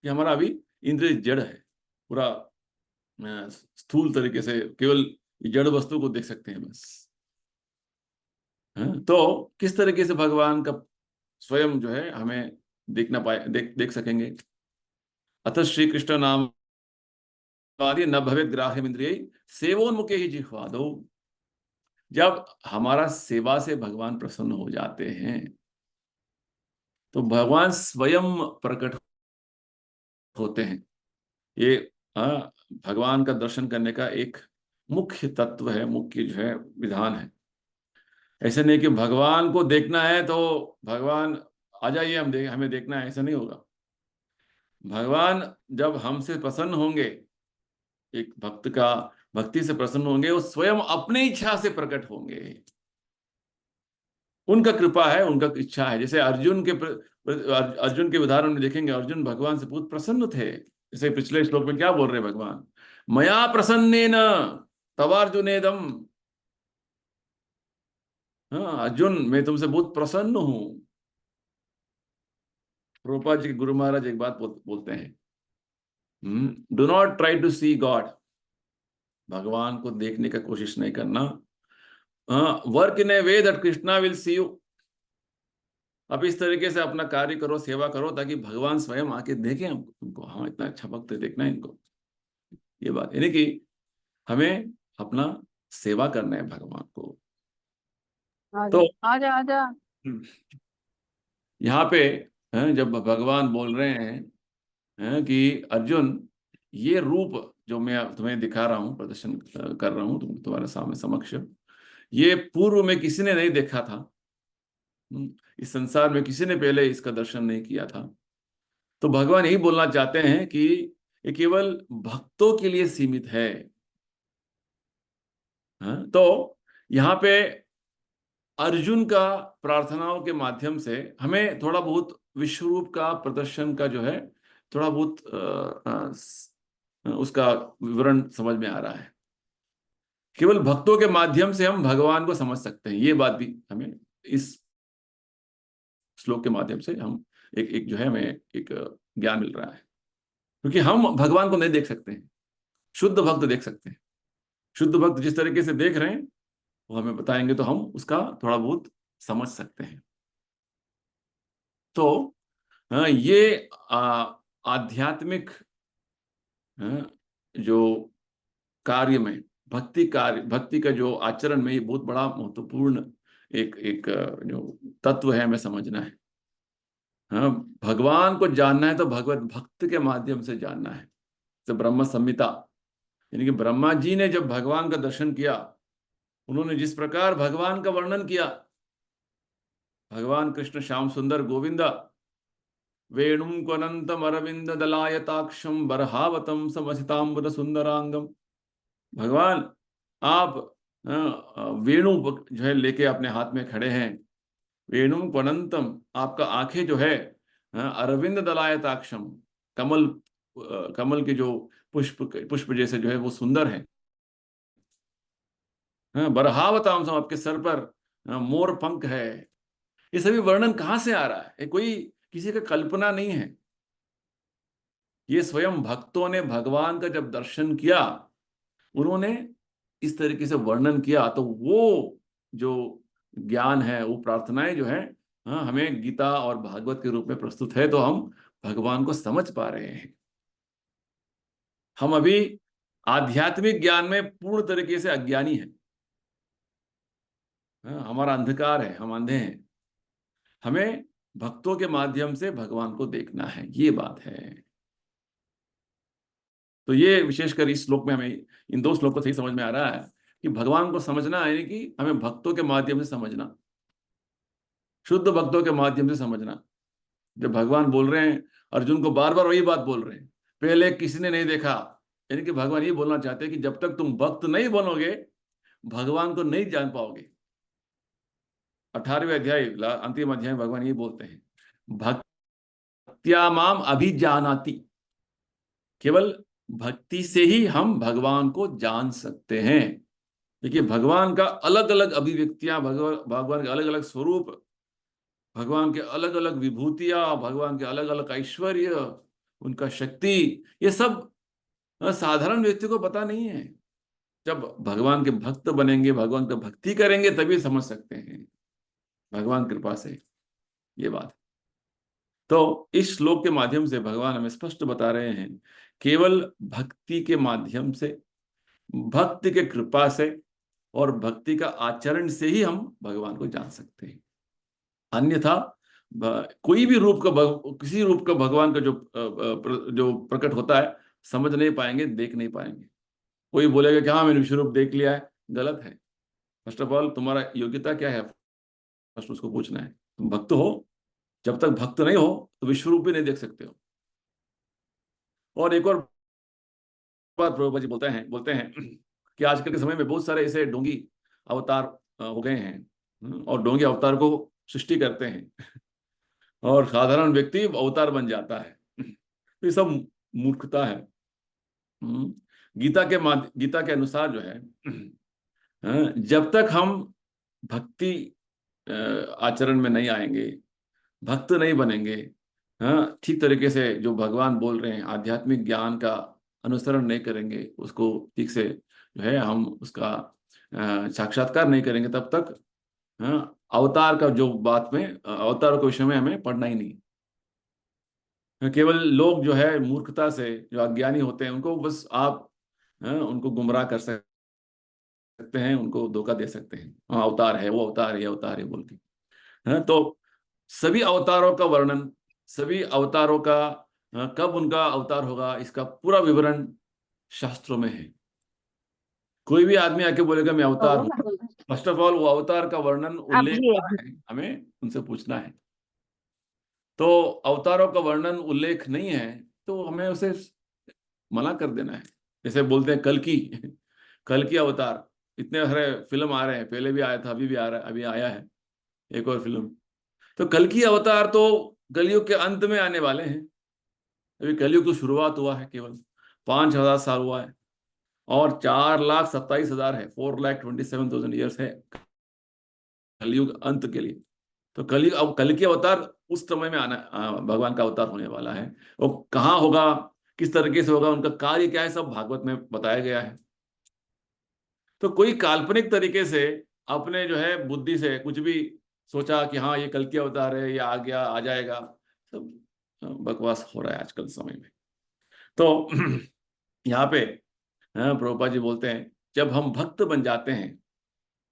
कि हमारा अभी इंद्रिय जड़ है, पूरा स्थूल तरीके से केवल जड़ वस्तु को देख सकते हैं बस। तो किस तरीके से भगवान का स्वयं जो है हमें देखना पाए, देख सकेंगे? अतः श्री कृष्ण नाम आदि न भवेत ग्राह्यम इंद्रिय सेवोन्मुखे ही जिह्वादो। जब हमारा सेवा से भगवान प्रसन्न हो जाते हैं तो भगवान स्वयं प्रकट होते हैं। ये भगवान का दर्शन करने का एक मुख्य तत्व है, मुख्य जो है विधान है। ऐसे नहीं कि भगवान को देखना है तो भगवान आ जाइए हमें देखना है, ऐसा नहीं होगा। भगवान जब हमसे प्रसन्न होंगे, एक भक्त का भक्ति से प्रसन्न होंगे, वो स्वयं अपनी इच्छा से प्रकट होंगे। उनका कृपा है, उनका इच्छा है। जैसे अर्जुन के उदाहरण में देखेंगे, अर्जुन भगवान से बहुत प्रसन्न थे। जैसे पिछले श्लोक में क्या बोल रहे हैं भगवान, मया प्रसन्नेन तवार्जुनेदम। हाँ अर्जुन, मैं तुमसे बहुत प्रसन्न हूं। प्रभुपाद जी के गुरु महाराज एक बात बोलते हैं, do not try to see God. भगवान को देखने का कोशिश नहीं करना। Work in a way that Krishna will see you. अब इस तरीके से अपना कार्य करो, सेवा करो, ताकि भगवान स्वयं आके देखें हमको, हाँ इतना अच्छा भक्त है, देखना है इनको। ये बात यानी कि हमें अपना सेवा करना है भगवान को। तो आजा आजा। यहाँ पे जब भगवान बोल रहे हैं कि अर्जुन, ये रूप जो मैं तुम्हें दिखा रहा हूँ, प्रदर्शन कर रहा हूँ तुम्हारे सामने समक्ष, ये पूर्व में किसी ने नहीं देखा था। इस संसार में किसी ने पहले इसका दर्शन नहीं किया था। तो भगवान यही बोलना चाहते हैं कि ये केवल भक्तों के लिए सीमित है। तो यहाँ पे अर्जुन का प्रार्थनाओं के माध्यम से हमें थोड़ा बहुत विश्वरूप का प्रदर्शन का जो है थोड़ा बहुत उसका विवरण समझ में आ रहा है। केवल भक्तों के माध्यम से हम भगवान को समझ सकते हैं, ये बात भी हमें इस श्लोक के माध्यम से हम एक जो है हमें एक ज्ञान मिल रहा है। क्योंकि हम भगवान को नहीं देख सकते हैं, शुद्ध भक्त देख सकते हैं। शुद्ध भक्त जिस तरीके से देख रहे हैं वो हमें बताएंगे तो हम उसका थोड़ा बहुत समझ सकते हैं। तो ये आध्यात्मिक जो कार्य में, भक्ति का जो आचरण में, ये बहुत बड़ा महत्वपूर्ण एक एक जो तत्व है हमें समझना है। हाँ, भगवान को जानना है तो भगवत भक्त के माध्यम से जानना है। तो ब्रह्म संहिता, यानी कि ब्रह्मा जी ने जब भगवान का दर्शन किया, उन्होंने जिस प्रकार भगवान का वर्णन किया, भगवान कृष्ण श्याम सुंदर गोविंदा वेणुं क्वनंतम अरविंद दलायताक्षम बरहावतम समसितांबर सुंदरांगम। भगवान आप वेणु जो है लेके अपने हाथ में खड़े हैं। वेणु क्वनंतम, आपका आंखें जो है अरविंद दलायताक्षम, कमल कमल के जो पुष्प पुष्प जैसे जो है वो सुंदर है। बरहावतांसम, आपके सर पर मोर पंख है। ये सभी वर्णन कहाँ से आ रहा है? ये कोई किसी का कल्पना नहीं है। ये स्वयं भक्तों ने भगवान का जब दर्शन किया, उन्होंने इस तरीके से वर्णन किया, तो वो जो ज्ञान है, वो प्रार्थनाएं जो है, हमें गीता और भागवत के रूप में प्रस्तुत है, तो हम भगवान को समझ पा रहे हैं। हम अभी आध्यात्मिक ज्ञान में पूर्ण तरीके से अज्ञानी है। हमारा अंधकार है, हम अंधे हैं। हमें भक्तों के माध्यम से भगवान को देखना है, ये बात है। तो ये विशेषकर इस श्लोक में हमें इन दो श्लोकों से ही समझ में आ रहा है कि भगवान को समझना है कि हमें भक्तों के माध्यम से समझना, शुद्ध भक्तों के माध्यम से समझना। जब भगवान बोल रहे हैं, अर्जुन को बार बार वही बात बोल रहे हैं, पहले किसी ने नहीं देखा, यानी कि भगवान ये बोलना चाहते हैं कि जब तक तुम भक्त नहीं बनोगे, भगवान को नहीं जान पाओगे। 18वें अध्याय अंतिम अध्याय में भगवान ये बोलते हैं, भक्त्या माम अभिजानाति। केवल भक्ति से ही हम भगवान को जान सकते हैं। देखिए, भगवान का अलग अलग अभिव्यक्तियां, भगवान के अलग अलग स्वरूप, भगवान के अलग अलग विभूतियां, भगवान के अलग अलग ऐश्वर्य, उनका शक्ति, ये सब साधारण व्यक्ति को पता नहीं है। जब भगवान के भक्त बनेंगे, भगवान का भक्ति करेंगे, तभी समझ सकते हैं, भगवान कृपा से, ये बात। तो इस श्लोक के माध्यम से भगवान हमें स्पष्ट बता रहे हैं, केवल भक्ति के माध्यम से, भक्ति के कृपा से और भक्ति का आचरण से ही हम भगवान को जान सकते हैं। अन्यथा कोई भी रूप का किसी रूप का भगवान का जो प्रकट होता है, समझ नहीं पाएंगे, देख नहीं पाएंगे। कोई बोलेगा कि हाँ मैंने विश्व रूप देख लिया है, गलत है। फर्स्ट ऑफ ऑल तुम्हारा योग्यता क्या है, फर्स्ट उसको पूछना है। तुम भक्त हो, जब तक भक्त नहीं हो तो विश्व रूप भी नहीं देख सकते हो। और एक और बात प्रभुपाद जी बोलते हैं कि आजकल के समय में बहुत सारे ऐसे डोंगी अवतार हो गए हैं, और डोंगी अवतार को सृष्टि करते हैं और साधारण व्यक्ति अवतार बन जाता है। तो ये सब मूर्खता है। गीता के अनुसार जो है, जब तक हम भक्ति आचरण में नहीं आएंगे, भक्त नहीं बनेंगे, ठीक तरीके से जो भगवान बोल रहे हैं आध्यात्मिक ज्ञान का अनुसरण नहीं करेंगे, उसको ठीक से जो है हम उसका साक्षात्कार नहीं करेंगे, तब तक अवतार का जो बात में, अवतार के विषय में हमें पढ़ना ही नहीं। केवल लोग जो है मूर्खता से, जो अज्ञानी होते हैं, उनको बस आप उनको गुमराह कर सकते हैं, उनको धोखा दे सकते हैं। हाँ अवतार है, वो अवतार है, ये अवतार है बोल के। तो सभी अवतारों का वर्णन, सभी अवतारों का कब उनका अवतार होगा, इसका पूरा विवरण शास्त्रों में है। कोई भी आदमी आके बोलेगा मैं अवतार हूं, फर्स्ट ऑफ ऑल वो अवतार का वर्णन, उल्लेख कहाँ है, हमें उनसे पूछना है। तो अवतारों का वर्णन उल्लेख नहीं है तो हमें उसे मना कर देना है। जैसे बोलते हैं कल की अवतार, इतने सारे फिल्म आ रहे हैं, पहले भी आया था, अभी भी आ रहा है, अभी आया है एक और फिल्म। तो कल की अवतार तो कलयुग के अंत में आने वाले हैं। अभी कलयुग तो शुरुआत हुआ है, केवल 5000 साल हुआ है, और 4,27,000 है, 4,27,000 ईयर्स है कलयुग अंत के लिए। तो कलयुग, अब कल की अवतार उस समय में आना, भगवान का अवतार होने वाला है। वो कहाँ होगा, किस तरीके से होगा, उनका कार्य क्या है, सब भागवत में बताया गया है। तो कोई काल्पनिक तरीके से अपने जो है बुद्धि से कुछ भी सोचा कि हाँ ये कल्कि अवतार है, ये आ गया, आ जाएगा, सब बकवास हो रहा है आजकल समय में। तो यहाँ पे प्रभुपाद जी बोलते हैं, जब हम भक्त बन जाते हैं,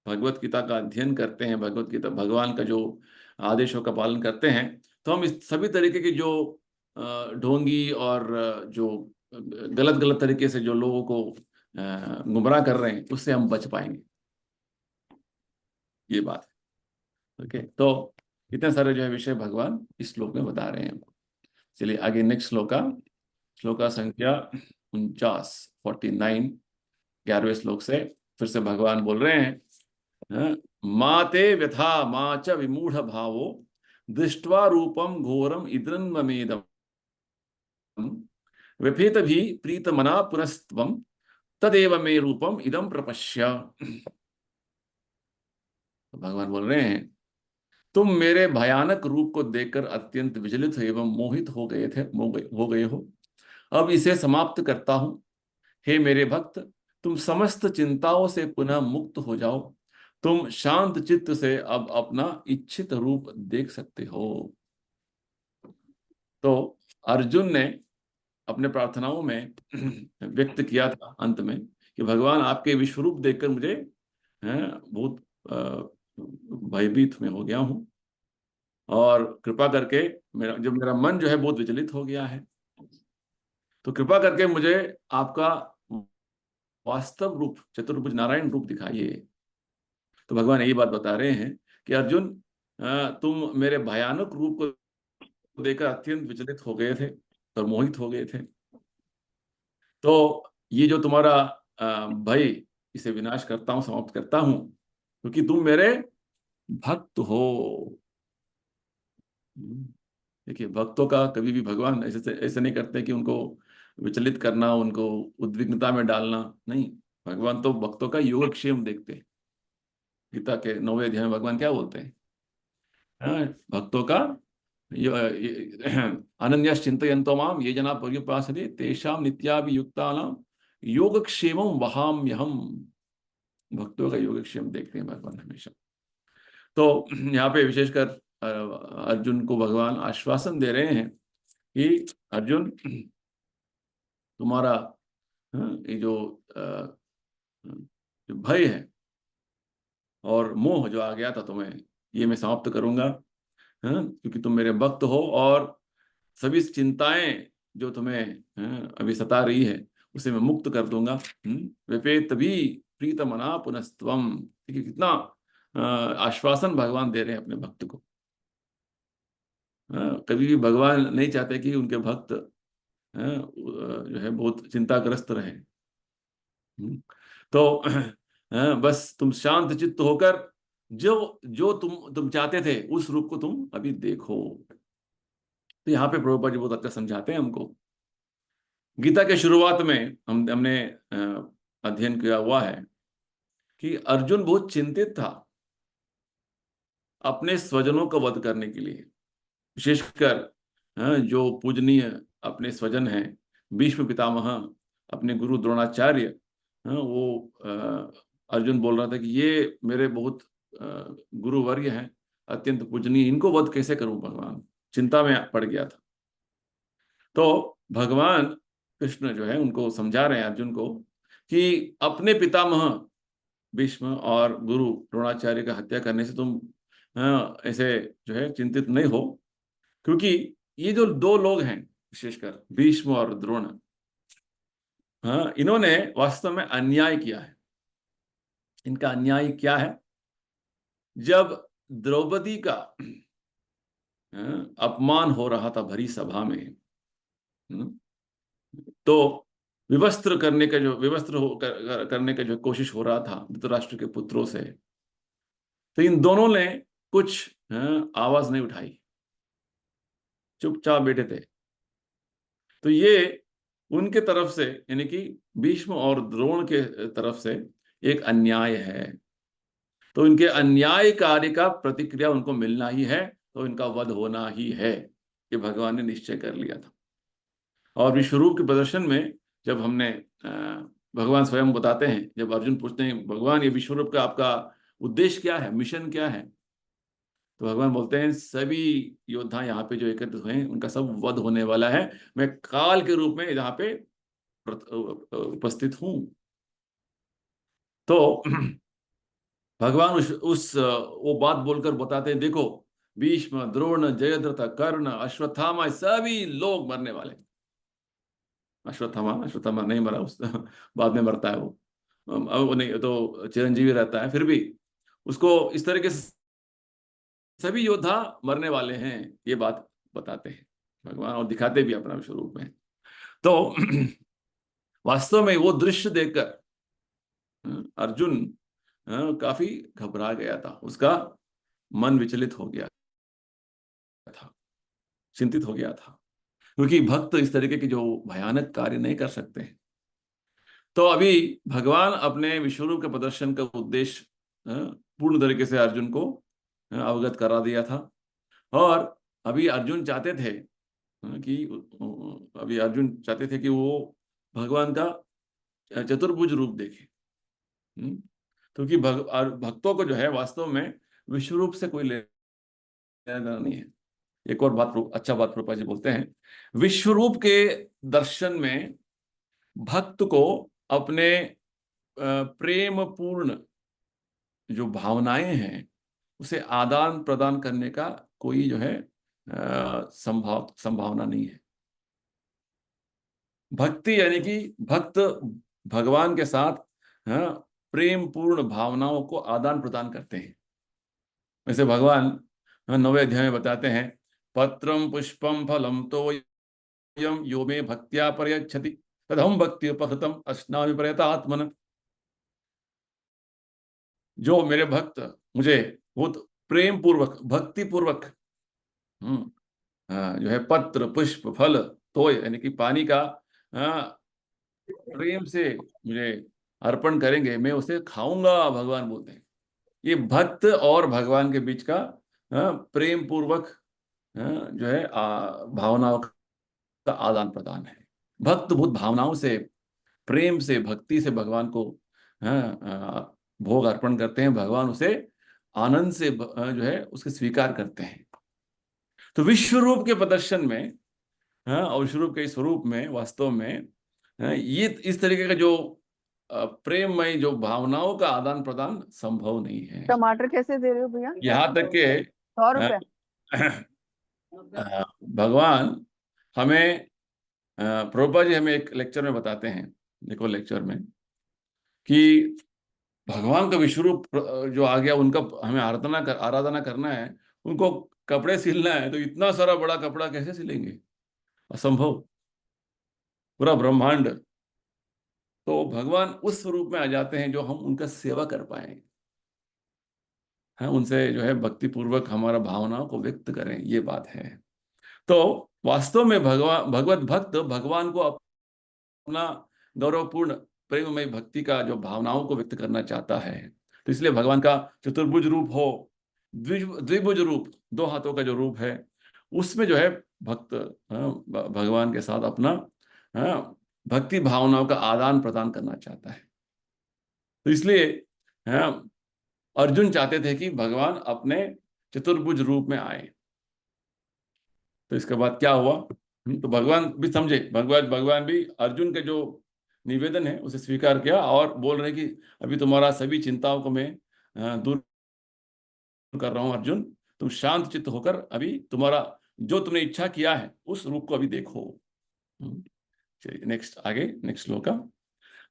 भगवत गीता का अध्ययन करते हैं, भगवत गीता भगवान का जो आदेशों का पालन करते हैं, तो हम इस सभी तरीके की जो ढोंगी और जो गलत गलत तरीके से जो लोगों को गुमराह कर रहे हैं, उससे हम बच पाएंगे। ये बात है। ओके, तो इतने सारे जो है विषय भगवान इस श्लोक में बता रहे हैं हमको। चलिए आगे नेक्स्ट श्लोका, श्लोका संख्या 49, 11वें श्लोक से फिर से भगवान बोल रहे हैं, माते व्यथा मा च विमूढ़ भावो दृष्ट्वा रूपम घोरम इदृन्ममेदम व्यपेत भी प्रीत मना पुनस्त्वम तदेव मे रूपम इदम प्रपश्य। तो भगवान बोल रहे हैं, तुम मेरे भयानक रूप को देखकर अत्यंत विचलित एवं मोहित हो गए हो। अब इसे समाप्त करता हूं। हे मेरे भक्त, तुम समस्त चिंताओं से पुनः मुक्त हो जाओ। तुम शांत चित्त से अब अपना इच्छित रूप देख सकते हो। तो अर्जुन ने अपने प्रार्थनाओं में व्यक्त किया था अंत में कि भगवान आपके विश्वरूप देखकर मुझे बहुत भयभीत में हो गया हूं, और कृपा करके मेरा मन जो है बहुत विचलित हो गया है, तो कृपा करके मुझे आपका वास्तव रूप, चतुर्भुज नारायण रूप दिखाइए। तो भगवान यही बात बता रहे हैं कि अर्जुन, तुम मेरे भयानक रूप को देखकर अत्यंत विचलित हो गए थे और मोहित हो गए थे। तो ये जो तुम्हारा भय, इसे विनाश करता हूं, समाप्त करता हूं, क्योंकि तुम मेरे भक्त हो। देखिए, भक्तों का कभी भी भगवान ऐसे ऐसे नहीं करते कि उनको विचलित करना, उनको उद्विग्नता में डालना, नहीं। भगवान तो भक्तों का योगक्षेम देखते हैं। गीता के 9वें अध्याय में भगवान क्या बोलते हैं? भक्तों का अनन्यस चिंतयन्तो माम ये जना पर्युपासते तेषां नित्याभियुक्तानां योगक्षेमं वहाम्यहम्। भक्तों का योगक्षेम देखते हैं भगवान हमेशा। तो यहाँ पे विशेषकर अर्जुन को भगवान आश्वासन दे रहे हैं कि अर्जुन, तुम्हारा ये जो भय है और मोह जो आ गया था तुम्हें, ये मैं समाप्त करूंगा, क्योंकि तुम मेरे भक्त हो, और सभी चिंताएं जो तुम्हें अभी सता रही है, उसे मैं मुक्त कर दूंगा। विपेत भी प्रीत मना पुनस्त्वम। देखिए कितना आश्वासन भगवान दे रहे हैं अपने भक्त को। कभी भी भगवान नहीं चाहते कि उनके भक्त जो है बहुत चिंताग्रस्त रहे। तो बस तुम शांत चित्त होकर जो जो तुम चाहते थे उस रूप को तुम अभी देखो। तो यहाँ पे प्रभुपाद जी बहुत अच्छा समझाते हैं हमको। गीता के शुरुआत में हमने अध्ययन किया हुआ है कि अर्जुन बहुत चिंतित था अपने स्वजनों का वध करने के लिए। विशेषकर जो पूजनीय अपने स्वजन हैं, भीष्म पितामह, अपने गुरु द्रोणाचार्य, वो अर्जुन बोल रहा था कि ये मेरे बहुत गुरुवर्य हैं, अत्यंत पूजनीय, इनको वध कैसे करूं भगवान, चिंता में पड़ गया था। तो भगवान कृष्ण जो है उनको समझा रहे हैं अर्जुन को कि अपने पितामह भीष्म और गुरु द्रोणाचार्य का हत्या करने से तुम ऐसे जो है चिंतित नहीं हो, क्योंकि ये जो दो लोग हैं, विशेषकर भीष्म और द्रोण, इन्होंने वास्तव में अन्याय किया है। इनका अन्याय क्या है? जब द्रौपदी का अपमान हो रहा था भरी सभा में, तो करने का जो कोशिश हो रहा था धृतराष्ट्र के पुत्रों से, तो इन दोनों ने कुछ आवाज नहीं उठाई, चुपचाप बैठे थे। तो ये उनके तरफ से, यानी कि भीष्म और द्रोण के तरफ से एक अन्याय है। तो इनके अन्याय कार्य का प्रतिक्रिया उनको मिलना ही है, तो इनका वध होना ही है, ये भगवान ने निश्चय कर लिया था। और विश्वरूप के प्रदर्शन में जब हमने भगवान स्वयं बताते हैं, जब अर्जुन पूछते हैं भगवान ये विश्व रूप का आपका उद्देश्य क्या है, मिशन क्या है, तो भगवान बोलते हैं सभी योद्धा यहाँ पे जो एकत्रित हुए हैं उनका सब वध होने वाला है, मैं काल के रूप में यहाँ पे उपस्थित हूँ। तो भगवान वो बात बोलकर बताते हैं, देखो भीष्म, द्रोण, जयद्रथ, कर्ण, अश्वत्थामा सभी लोग मरने वाले। अश्वत्थामा नहीं मरा, उस बाद में मरता है वो, अब वो नहीं तो चिरंजीवी रहता है, फिर भी उसको इस तरीके से सभी योद्धा मरने वाले हैं, ये बात बताते हैं भगवान, और दिखाते भी अपना स्वरूप में। तो वास्तव में वो दृश्य देखकर अर्जुन काफी घबरा गया था, उसका मन विचलित हो गया था, चिंतित हो गया था, क्योंकि भक्त इस तरीके की जो भयानक कार्य नहीं कर सकते हैं। तो अभी भगवान अपने विश्वरूप के प्रदर्शन का उद्देश्य पूर्ण तरीके से अर्जुन को अवगत करा दिया था, और अभी अर्जुन चाहते थे कि अभी अर्जुन चाहते थे कि वो भगवान का चतुर्भुज रूप देखे। क्योंकि भक्तों को जो है वास्तव में विश्व रूप से कोई लेना देना नहीं है। एक और बात, अच्छा बात प्रभुपाद जी बोलते हैं, विश्व रूप के दर्शन में भक्त को अपने प्रेम पूर्ण जो भावनाएं हैं उसे आदान प्रदान करने का कोई जो है संभावना नहीं है। भक्ति यानी कि भक्त भगवान के साथ प्रेम पूर्ण भावनाओं को आदान प्रदान करते हैं। वैसे भगवान 9वें अध्याय में बताते हैं, पत्रम पुष्पम फलम तोयम यो मे भक्त्या प्रयच्छति तदहम भक्ति उपहृतम अस्नामि प्रयतात्मन। जो मेरे भक्त मुझे बहुत प्रेम पूर्वक भक्ति पूर्वक जो है पत्र पुष्प फल तोय यानी कि पानी का प्रेम से मुझे अर्पण करेंगे, मैं उसे खाऊंगा, भगवान बोलते हैं। ये भक्त और भगवान के बीच का प्रेम पूर्वक जो है भावनाओं का आदान प्रदान है। भक्त बहुत भावनाओं से, प्रेम से, भक्ति से भगवान को भोग अर्पण करते हैं, भगवान उसे आनंद से जो है उसके स्वीकार करते हैं। तो विश्व रूप के प्रदर्शन में और विश्व रूप के स्वरूप में वास्तव में ये इस तरीके का जो प्रेममय जो भावनाओं का आदान प्रदान संभव नहीं है। टमाटर कैसे दे रहे हो भैया? यहाँ तक के 100 रुपए। भगवान हमें प्रभुपाद जी हमें एक लेक्चर में बताते हैं, देखो लेक्चर में, कि भगवान का विश्वरूप जो आ गया, उनका हमें आराधना करना है, उनको कपड़े सिलना है, तो इतना सारा बड़ा कपड़ा कैसे सिलेंगे, असंभव, पूरा ब्रह्मांड। तो भगवान उस स्वरूप में आ जाते हैं जो हम उनका सेवा कर पाए, हैं उनसे जो है भक्ति पूर्वक हमारा भावनाओं को व्यक्त करें, ये बात है। तो वास्तव में भगवत भक्त भगवान को अपना गौरवपूर्ण प्रेममय भक्ति का जो भावनाओं को व्यक्त करना चाहता है, तो इसलिए भगवान का चतुर्भुज रूप हो, द्विभुज रूप, 2 हाथों का जो रूप है, उसमें जो है भक्त भगवान के साथ अपना भक्ति भावनाओं का आदान प्रदान करना चाहता है। तो इसलिए अर्जुन चाहते थे कि भगवान अपने चतुर्भुज रूप में आए। तो इसके बाद क्या हुआ, तो भगवान भी समझे, भगवान भी अर्जुन के जो निवेदन है उसे स्वीकार किया, और बोल रहे कि अभी तुम्हारा सभी चिंताओं को मैं दूर कर रहा हूं अर्जुन, तुम शांत चित्त होकर अभी तुम्हारा जो तुमने इच्छा किया है उस रूप को अभी देखो। चलिए नेक्स्ट, आगे नेक्स्ट श्लोक का।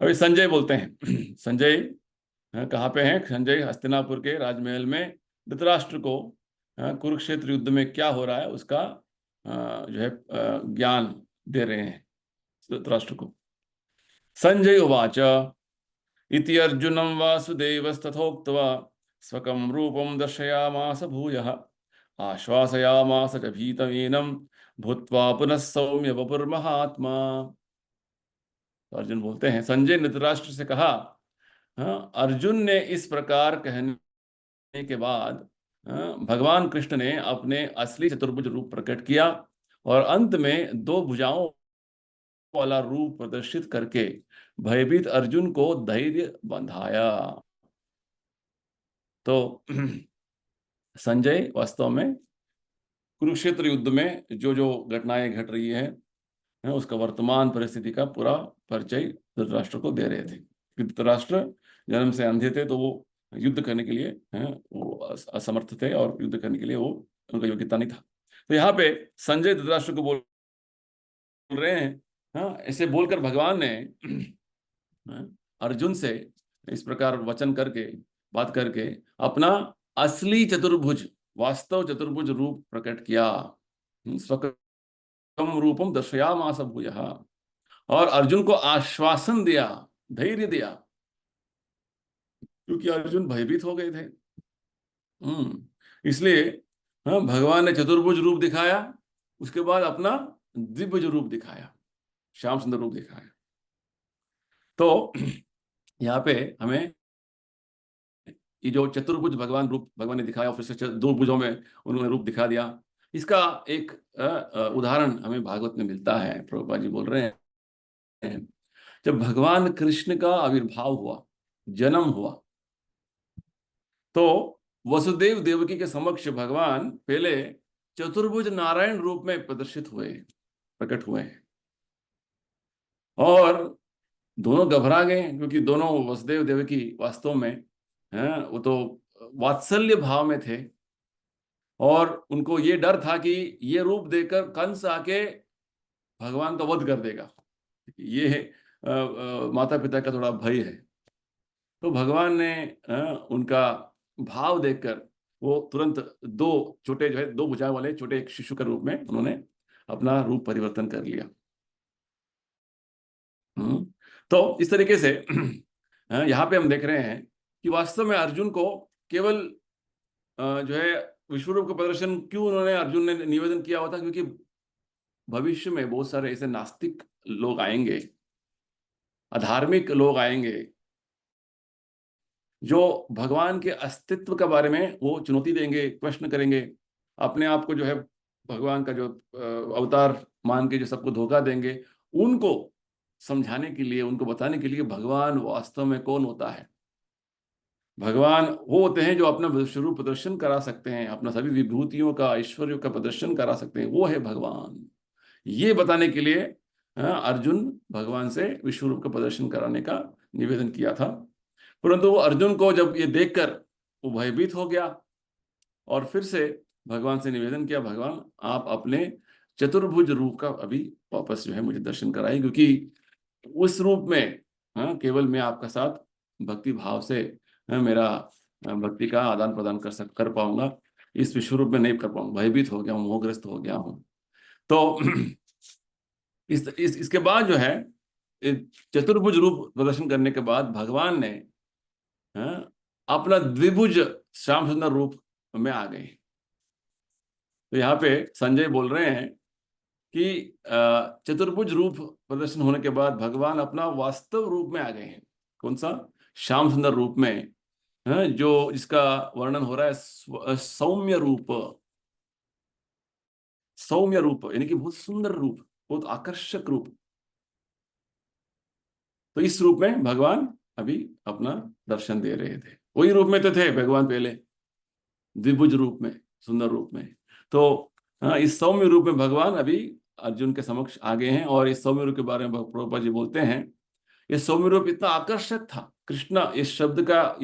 अभी संजय बोलते हैं संजय कहाँ पे हैं? संजय हस्तिनापुर के राजमहल में धृतराष्ट्र को कुरुक्षेत्र युद्ध में क्या हो रहा है उसका जो है ज्ञान दे रहे हैं धृतराष्ट्र को। संजय उवाच इति अर्जुनं वासुदेवस्तथोक्त्वा स्वकं रूपं दर्शयामास भूयः आश्वासयामास च भीतमेनं भूत्वा पुनः सौम्य वपुर्महात्मा। अर्जुन बोलते हैं, संजय ने धृतराष्ट्र से कहा, अर्जुन ने इस प्रकार कहने के बाद भगवान कृष्ण ने अपने असली चतुर्भुज रूप प्रकट किया, और अंत में 2 भुजाओं वाला रूप प्रदर्शित करके भयभीत अर्जुन को धैर्य बंधाया। तो संजय वास्तव में कुरुक्षेत्र युद्ध में जो जो घटनाएं घट रही है उसका वर्तमान परिस्थिति का पूरा परिचय धृतराष्ट्र को दे रहे थे। धृतराष्ट्र जन्म से अंधे थे, तो वो युद्ध करने के लिए वो असमर्थ थे और युद्ध करने के लिए वो उनका योग्यता नहीं था। तो यहाँ पे संजय धृतराष्ट्र को बोल रहे हैं, हाँ, ऐसे बोलकर भगवान ने अर्जुन से इस प्रकार वचन करके बात करके अपना असली चतुर्भुज, वास्तव चतुर्भुज रूप प्रकट किया। स्वकं रूपम दर्शयामास भूयः, और अर्जुन को आश्वासन दिया, धैर्य दिया, क्योंकि अर्जुन भयभीत हो गए थे। इसलिए हाँ, भगवान ने चतुर्भुज रूप दिखाया, उसके बाद अपना दिव्य रूप दिखाया, श्याम सुंदर रूप दिखाया। तो यहाँ पे हमें ये जो चतुर्भुज भगवान रूप भगवान ने दिखाया, फिर से दो भुजों में उन्होंने रूप दिखा दिया, इसका एक उदाहरण हमें भागवत में मिलता है। प्रभुपाद जी बोल रहे हैं, जब भगवान कृष्ण का आविर्भाव हुआ, जन्म हुआ, तो वसुदेव देवकी के समक्ष भगवान पहले चतुर्भुज नारायण रूप में प्रदर्शित हुए, प्रकट हुए, और दोनों घबरा गए, क्योंकि दोनों वसुदेव देवकी वास्तव में वो तो वात्सल्य भाव में थे, और उनको ये डर था कि ये रूप देकर कंस आके भगवान का वध कर देगा। ये माता पिता का थोड़ा भय है। तो भगवान ने उनका भाव देखकर वो तुरंत दो छोटे जो है, दो भुजाओं वाले छोटे एक शिशु के रूप में उन्होंने अपना रूप परिवर्तन कर लिया। तो इस तरीके से यहाँ पे हम देख रहे हैं कि वास्तव में अर्जुन को केवल जो है विश्वरूप का प्रदर्शन क्यों उन्होंने, अर्जुन ने निवेदन किया हुआ था, क्योंकि भविष्य में बहुत सारे ऐसे नास्तिक लोग आएंगे, अधार्मिक लोग आएंगे, जो भगवान के अस्तित्व के बारे में वो चुनौती देंगे, प्रश्न करेंगे, अपने आप को जो है भगवान का जो अवतार मान के जो सबको धोखा देंगे। उनको समझाने के लिए, उनको बताने के लिए भगवान वास्तव में कौन होता है। भगवान वो होते हैं जो अपना विश्वरूप प्रदर्शन करा सकते हैं, अपना सभी विभूतियों का, ऐश्वर्यों का प्रदर्शन करा सकते हैं, वो है भगवान। ये बताने के लिए अर्जुन भगवान से विश्वरूप का प्रदर्शन कराने का निवेदन किया था। परंतु अर्जुन को जब ये देखकर वो भयभीत हो गया, और फिर से भगवान से निवेदन किया, भगवान आप अपने चतुर्भुज रूप का अभी वापस जो है मुझे दर्शन कराइए, क्योंकि उस रूप में केवल मैं आपका साथ भक्ति भाव से मेरा भक्ति का आदान प्रदान कर पाऊंगा, इस विश्व रूप में नहीं कर पाऊंगा, भयभीत हो गया हूँ, मोहग्रस्त हो गया हूँ। तो इसके बाद जो है चतुर्भुज रूप प्रदर्शन करने के बाद भगवान ने अपना द्विभुज श्याम सुंदर रूप में आ गए। तो यहाँ पे संजय बोल रहे हैं कि चतुर्भुज रूप प्रदर्शन होने के बाद भगवान अपना वास्तव रूप में आ गए हैं। कौन सा? श्याम सुंदर रूप में, जो जिसका वर्णन हो रहा है सौम्य रूप, सौम्य रूप यानी कि बहुत सुंदर रूप, बहुत आकर्षक रूप। तो इस रूप में भगवान अभी अपना दर्शन दे रहे थे। वही रूप में तो थे भगवान पहले, द्विभुज रूप में, सुंदर रूप में। तो इस सौम्य रूप में भगवान अभी अर्जुन के समक्ष आ गए हैं। और इस सौम्य रूप के बारे में प्रभुपाद जी बोलते हैं, ये सौम्य रूप इतना आकर्षक था। कृष्ण इस शब्द का,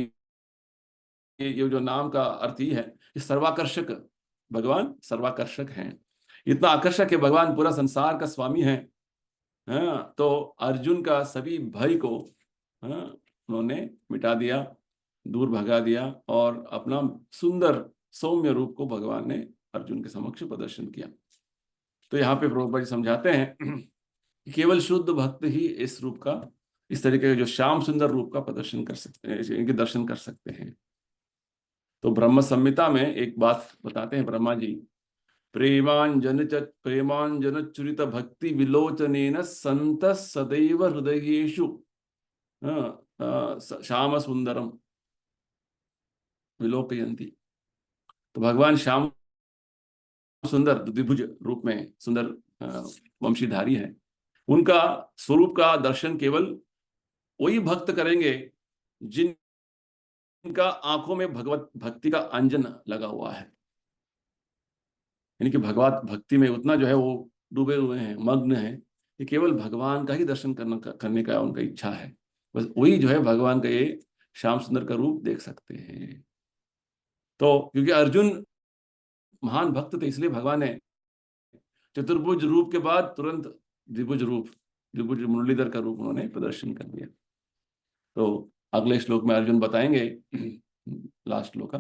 ये जो नाम का अर्थ ही है, ये सर्वाकर्षक, भगवान सर्वाकर्षक हैं। इतना आकर्षक है, भगवान पूरा संसार का स्वामी है। तो अर्जुन का सभी भय को उन्होंने मिटा दिया, दूर भगा दिया, और अपना सुंदर सौम्य रूप को भगवान ने अर्जुन के समक्ष प्रदर्शन किया। तो यहाँ पे प्रभुपाद जी समझाते हैं कि केवल शुद्ध भक्त ही इस रूप का, इस तरीके का जो श्याम सुंदर रूप का प्रदर्शन कर सकते हैं, इनके दर्शन कर सकते हैं। तो ब्रह्म संहिता में एक बात बताते हैं ब्रह्मा जी, प्रेमांजन चुरित भक्ति विलोचनेन संत सदैव हृदयेषु श्याम सुंदरम विलोकयन्ति। तो भगवान श्याम सुंदर द्विभुज रूप में सुंदर वंशीधारी है, उनका स्वरूप का दर्शन केवल वही भक्त करेंगे जिनका आंखों में भगवत भक्ति का अंजन लगा हुआ है, यानी कि भगवत भक्ति में उतना जो है वो डूबे हुए हैं, मग्न हैं कि केवल भगवान का ही दर्शन करने का उनका इच्छा है। बस वही जो है भगवान का ये श्याम सुंदर का रूप देख सकते हैं। तो क्योंकि अर्जुन महान भक्त थे, इसलिए भगवान ने चतुर्भुज रूप के बाद तुरंत द्विभुज रूप, द्विभुज मुरलीधर का रूप उन्होंने प्रदर्शन कर दिया। तो अगले श्लोक में अर्जुन बताएंगे, लास्ट श्लोक का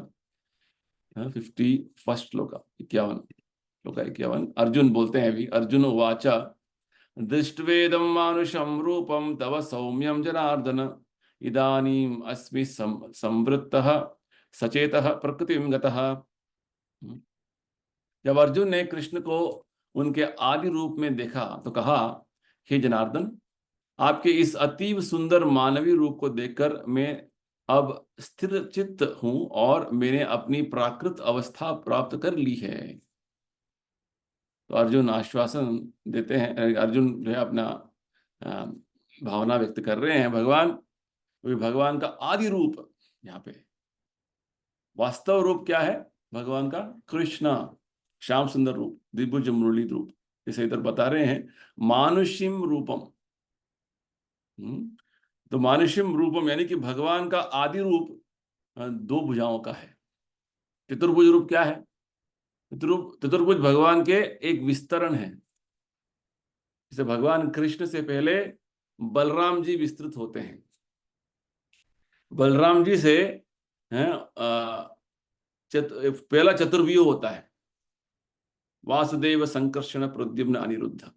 51 श्लोक का 51, अर्जुन बोलते हैं अभी, अर्जुन वाचा दृष्ट्वेदं मानुषं रूपं तव सौम्यं जनार्दन इदानीम अस्मि संवृत्तः सचेतः प्रकृतिं गतः। जब अर्जुन ने कृष्ण को उनके आदि रूप में देखा तो कहा, हे जनार्दन, आपके इस अतीव सुंदर मानवीय रूप को देखकर मैं अब स्थिर चित्त हूं और मैंने अपनी प्राकृत अवस्था प्राप्त कर ली है। तो अर्जुन आश्वासन देते हैं, अर्जुन जो है अपना भावना व्यक्त कर रहे हैं भगवान, भगवान का आदि रूप, यहाँ पे वास्तव रूप क्या है भगवान का? कृष्णा, श्याम सुंदर रूप, द्विभुज मुरली रूप, इसे इधर बता रहे हैं मानुष्यम रूपम। तो मानुष्यम रूपम यानी कि भगवान का आदि रूप दो भुजाओं का है। चतुर्भुज रूप क्या है? चतुर्भुज भगवान के एक विस्तरण है। जैसे भगवान कृष्ण से पहले बलराम जी विस्तृत होते हैं, बलराम जी से पहला चतुर्व्यूह होता है, वासुदेव संकर्षण प्रद्युम्न अनिरुद्ध,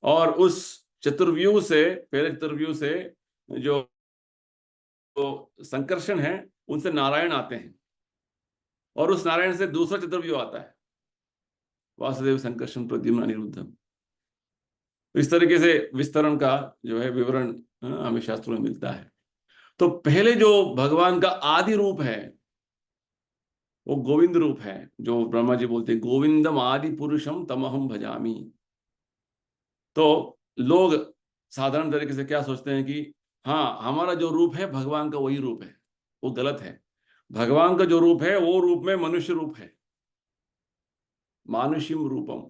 और उस चतुर्व्यूह से, पहले चतुर्व्यूह से जो संकर्षण है उनसे नारायण आते हैं, और उस नारायण से दूसरा चतुर्व्यूह आता है, वासुदेव संकर्षण प्रद्युम्न अनिरुद्ध। इस तरीके से विस्तरण का जो है विवरण हमें शास्त्रों में मिलता है। तो पहले जो भगवान का आदि रूप है वो गोविंद रूप है, जो ब्रह्मा जी बोलते हैं गोविंदम आदि पुरुषम तमहम भजामी। तो लोग साधारण तरीके से क्या सोचते हैं कि हाँ, हमारा जो रूप है भगवान का वही रूप है, वो गलत है। भगवान का जो रूप है वो रूप में मनुष्य रूप है, मानुष्यम रूपम।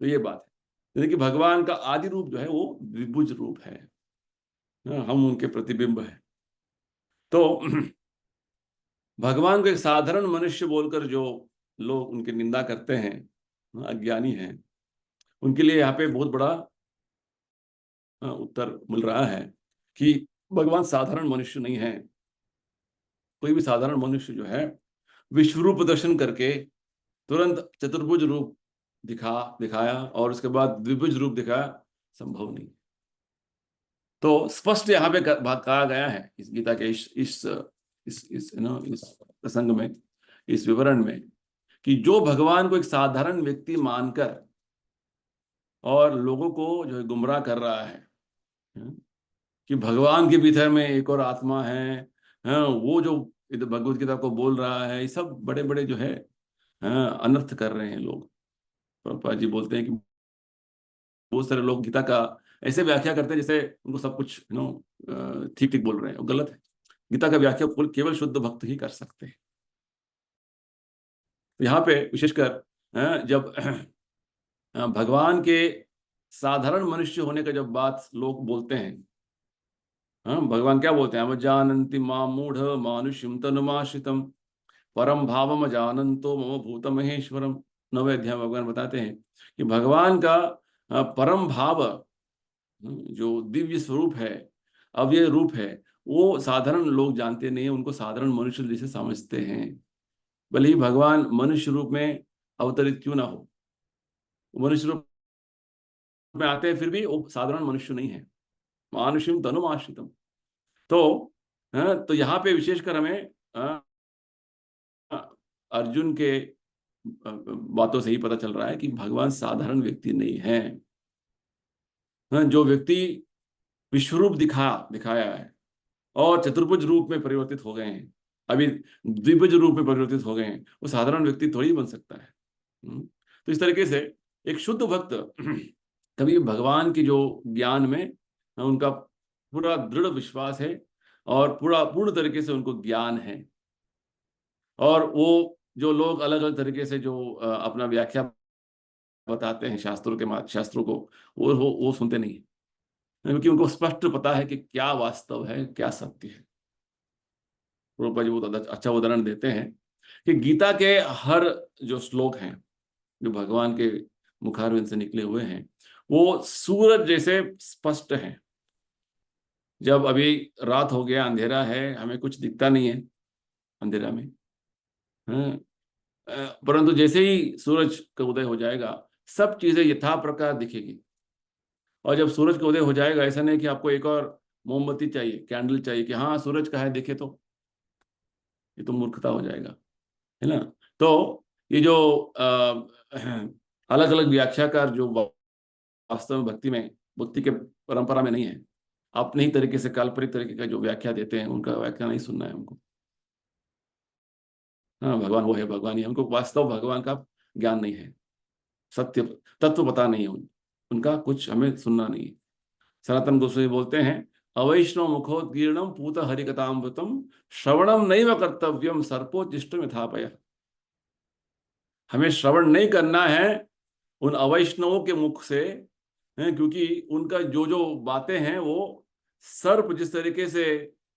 तो ये बात है, यानी कि भगवान का आदि रूप जो है वो द्विभुज रूप है, हम उनके प्रतिबिंब है। तो भगवान को एक साधारण मनुष्य बोलकर जो लोग उनकी निंदा करते हैं, अज्ञानी हैं, उनके लिए यहाँ पे बहुत बड़ा उत्तर मिल रहा है कि भगवान साधारण मनुष्य नहीं है। कोई भी साधारण मनुष्य जो है विश्व रूप प्रदर्शन करके तुरंत चतुर्भुज रूप दिखाया और उसके बाद द्विभुज रूप दिखाया, संभव नहीं। तो स्पष्ट यहाँ पे कहा गया है इस गीता के इस प्रसंग में, इस विवरण में, कि जो भगवान को एक साधारण व्यक्ति मानकर और लोगों को जो है गुमराह कर रहा है कि भगवान के भीतर में एक और आत्मा है, वो जो भगवत गीता को बोल रहा है, ये सब बड़े बड़े जो है अनर्थ कर रहे हैं लोग। प्रभुपाद जी बोलते हैं कि बहुत सारे लोग गीता का ऐसे व्याख्या करते हैं जैसे उनको सब कुछ ठीक ठीक बोल रहे हैं, वो गलत है। गीता का व्याख्या केवल शुद्ध भक्त ही कर सकते हैं। तो यहाँ पे विशेषकर जब भगवान के साधारण मनुष्य होने का जब बात लोग बोलते हैं, भगवान क्या बोलते हैं? जानन्ति मां मूढ़ मानुष्यम तनुमाश्रितम परम भावम जानन्तो मम भूत महेश्वरम। 9वें अध्याय में भगवान बताते हैं कि भगवान का परम भाव, जो दिव्य स्वरूप है, अव्यय रूप है, वो साधारण लोग जानते नहीं है, उनको साधारण मनुष्य जैसे समझते हैं। भले ही भगवान मनुष्य रूप में अवतरित क्यों ना हो, मनुष्य रूप में आते हैं, फिर भी वो साधारण मनुष्य नहीं है, मानुष्यम तनुमाश्रितम। तो यहाँ पे विशेषकर हमें अर्जुन के बातों से ही पता चल रहा है कि भगवान साधारण व्यक्ति नहीं है। जो व्यक्ति विश्वरूप दिखाया है और चतुर्भुज रूप में परिवर्तित हो गए हैं, अभी द्विभुज रूप में परिवर्तित हो गए हैं, वो साधारण व्यक्ति थोड़ी बन सकता है। तो इस तरीके से एक शुद्ध भक्त कभी भगवान की जो ज्ञान में उनका पूरा दृढ़ विश्वास है और पूर्ण तरीके से उनको ज्ञान है, और वो जो लोग अलग अलग तरीके से जो अपना व्याख्या बताते हैं शास्त्रों को, वो सुनते नहीं, क्योंकि उनको स्पष्ट पता है कि क्या वास्तव है, क्या सत्य है। प्रभुपाद जी बहुत अच्छा उदाहरण देते हैं कि गीता के हर जो श्लोक हैं जो भगवान के मुखारविंद से निकले हुए हैं, वो सूरज जैसे स्पष्ट हैं। जब अभी रात हो गया, अंधेरा है, हमें कुछ दिखता नहीं है अंधेरा में, हाँ, परंतु जैसे ही सूरज का उदय हो जाएगा, सब चीजें यथा प्रकार दिखेगी। और जब सूरज का उदय हो जाएगा, ऐसा नहीं कि आपको एक और मोमबत्ती चाहिए, कैंडल चाहिए कि हाँ सूरज का है देखे, तो ये तो मूर्खता हो जाएगा, है ना। तो ये जो अलग अलग व्याख्याकार जो वास्तव में भक्ति के परंपरा में नहीं है, अपने ही तरीके से काल्पनिक तरीके का जो व्याख्या देते हैं, उनका व्याख्या नहीं सुनना है हमको। हाँ, भगवान वो है, भगवान ही है, उनको वास्तव भगवान का ज्ञान नहीं है, सत्य तत्व पता नहीं है, उनका कुछ हमें सुनना नहीं है। सनातन गोस्वामी बोलते हैं, अवैष्णव मुखोदीर्णम पूत हरिकथामृतम श्रवणम नैव कर्तव्यम सर्पोचिष्टम यथापय। हमें श्रवण नहीं करना है उन अवैष्णवों के मुख से, क्योंकि उनका जो जो बातें हैं वो सर्प जिस तरीके से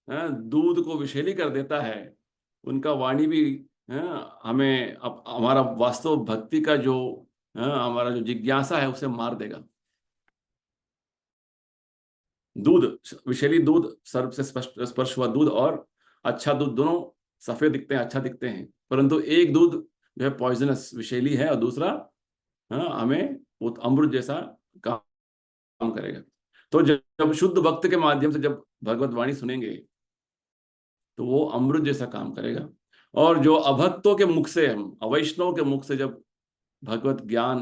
दूध को विषैली कर देता है, उनका वाणी भी हमें हमारा वास्तव भक्ति का जो हमारा जो जिज्ञासा है उसे मार देगा। दूध, विषैली दूध, सर्प से स्पर्श हुआ दूध और अच्छा दूध दोनों सफेद दिखते हैं, अच्छा दिखते हैं, परंतु एक दूध जो है पॉइजनस, विषैली है, और दूसरा हमें वो अमृत जैसा काम करेगा। तो जब शुद्ध भक्त के माध्यम से जब भगवत वाणी सुनेंगे तो वो अमृत जैसा काम करेगा। और जो अभक्तों के मुख से, हम अवैष्णव के मुख से जब भगवत ज्ञान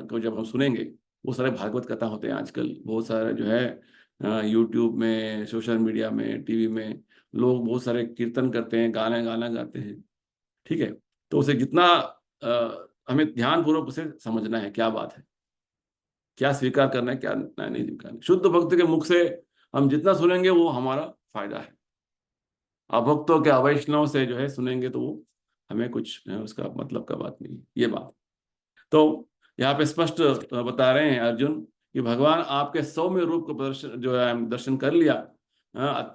को जब हम सुनेंगे, वो सारे भागवत कथा होते हैं आजकल बहुत सारे जो है यूट्यूब में, सोशल मीडिया में, टीवी में लोग बहुत सारे कीर्तन करते हैं, गाना गाते हैं, ठीक है। तो उसे जितना हमें ध्यान पूर्वक उसे समझना है, क्या बात है, क्या स्वीकार करना है, क्या नहीं स्वीकार। शुद्ध भक्त के मुख से हम जितना सुनेंगे वो हमारा फायदा है। अभक्तों के, अवैष्णव से जो है सुनेंगे तो वो हमें कुछ उसका मतलब का बात नहीं है, ये बात। तो यहाँ पे स्पष्ट बता रहे हैं अर्जुन कि भगवान आपके सौम्य रूप को दर्शन कर लिया,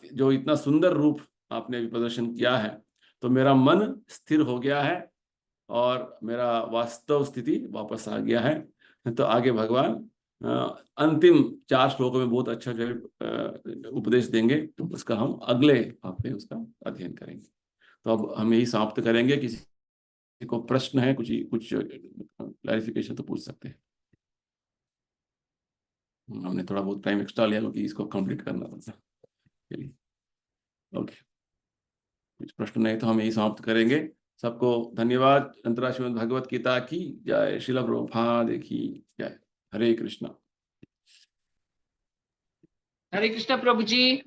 जो इतना सुंदर रूप आपने अभी प्रदर्शन किया है, तो मेरा मन स्थिर हो गया है और मेरा वास्तव स्थिति वापस आ गया है। तो आगे भगवान अंतिम 4 श्लोकों में बहुत अच्छा जो है उपदेश देंगे, तो उसका हम अगले हफ्ते उसका अध्ययन करेंगे। तो अब हम यही समाप्त करेंगे। किसी को प्रश्न है, कुछ क्लैरिफिकेशन तो पूछ सकते हैं। हमने थोड़ा बहुत टाइम एक्स्ट्रा लिया क्योंकि इसको कंप्लीट करना था। चलिए, ओके, कुछ प्रश्न नहीं तो हम यही समाप्त करेंगे। सबको धन्यवाद। अंतर्राष्ट्रीय श्रीमद् भगवत गीता की जय। श्रील प्रभुपाद की जय। हरे कृष्णा। हरे कृष्णा प्रभु जी।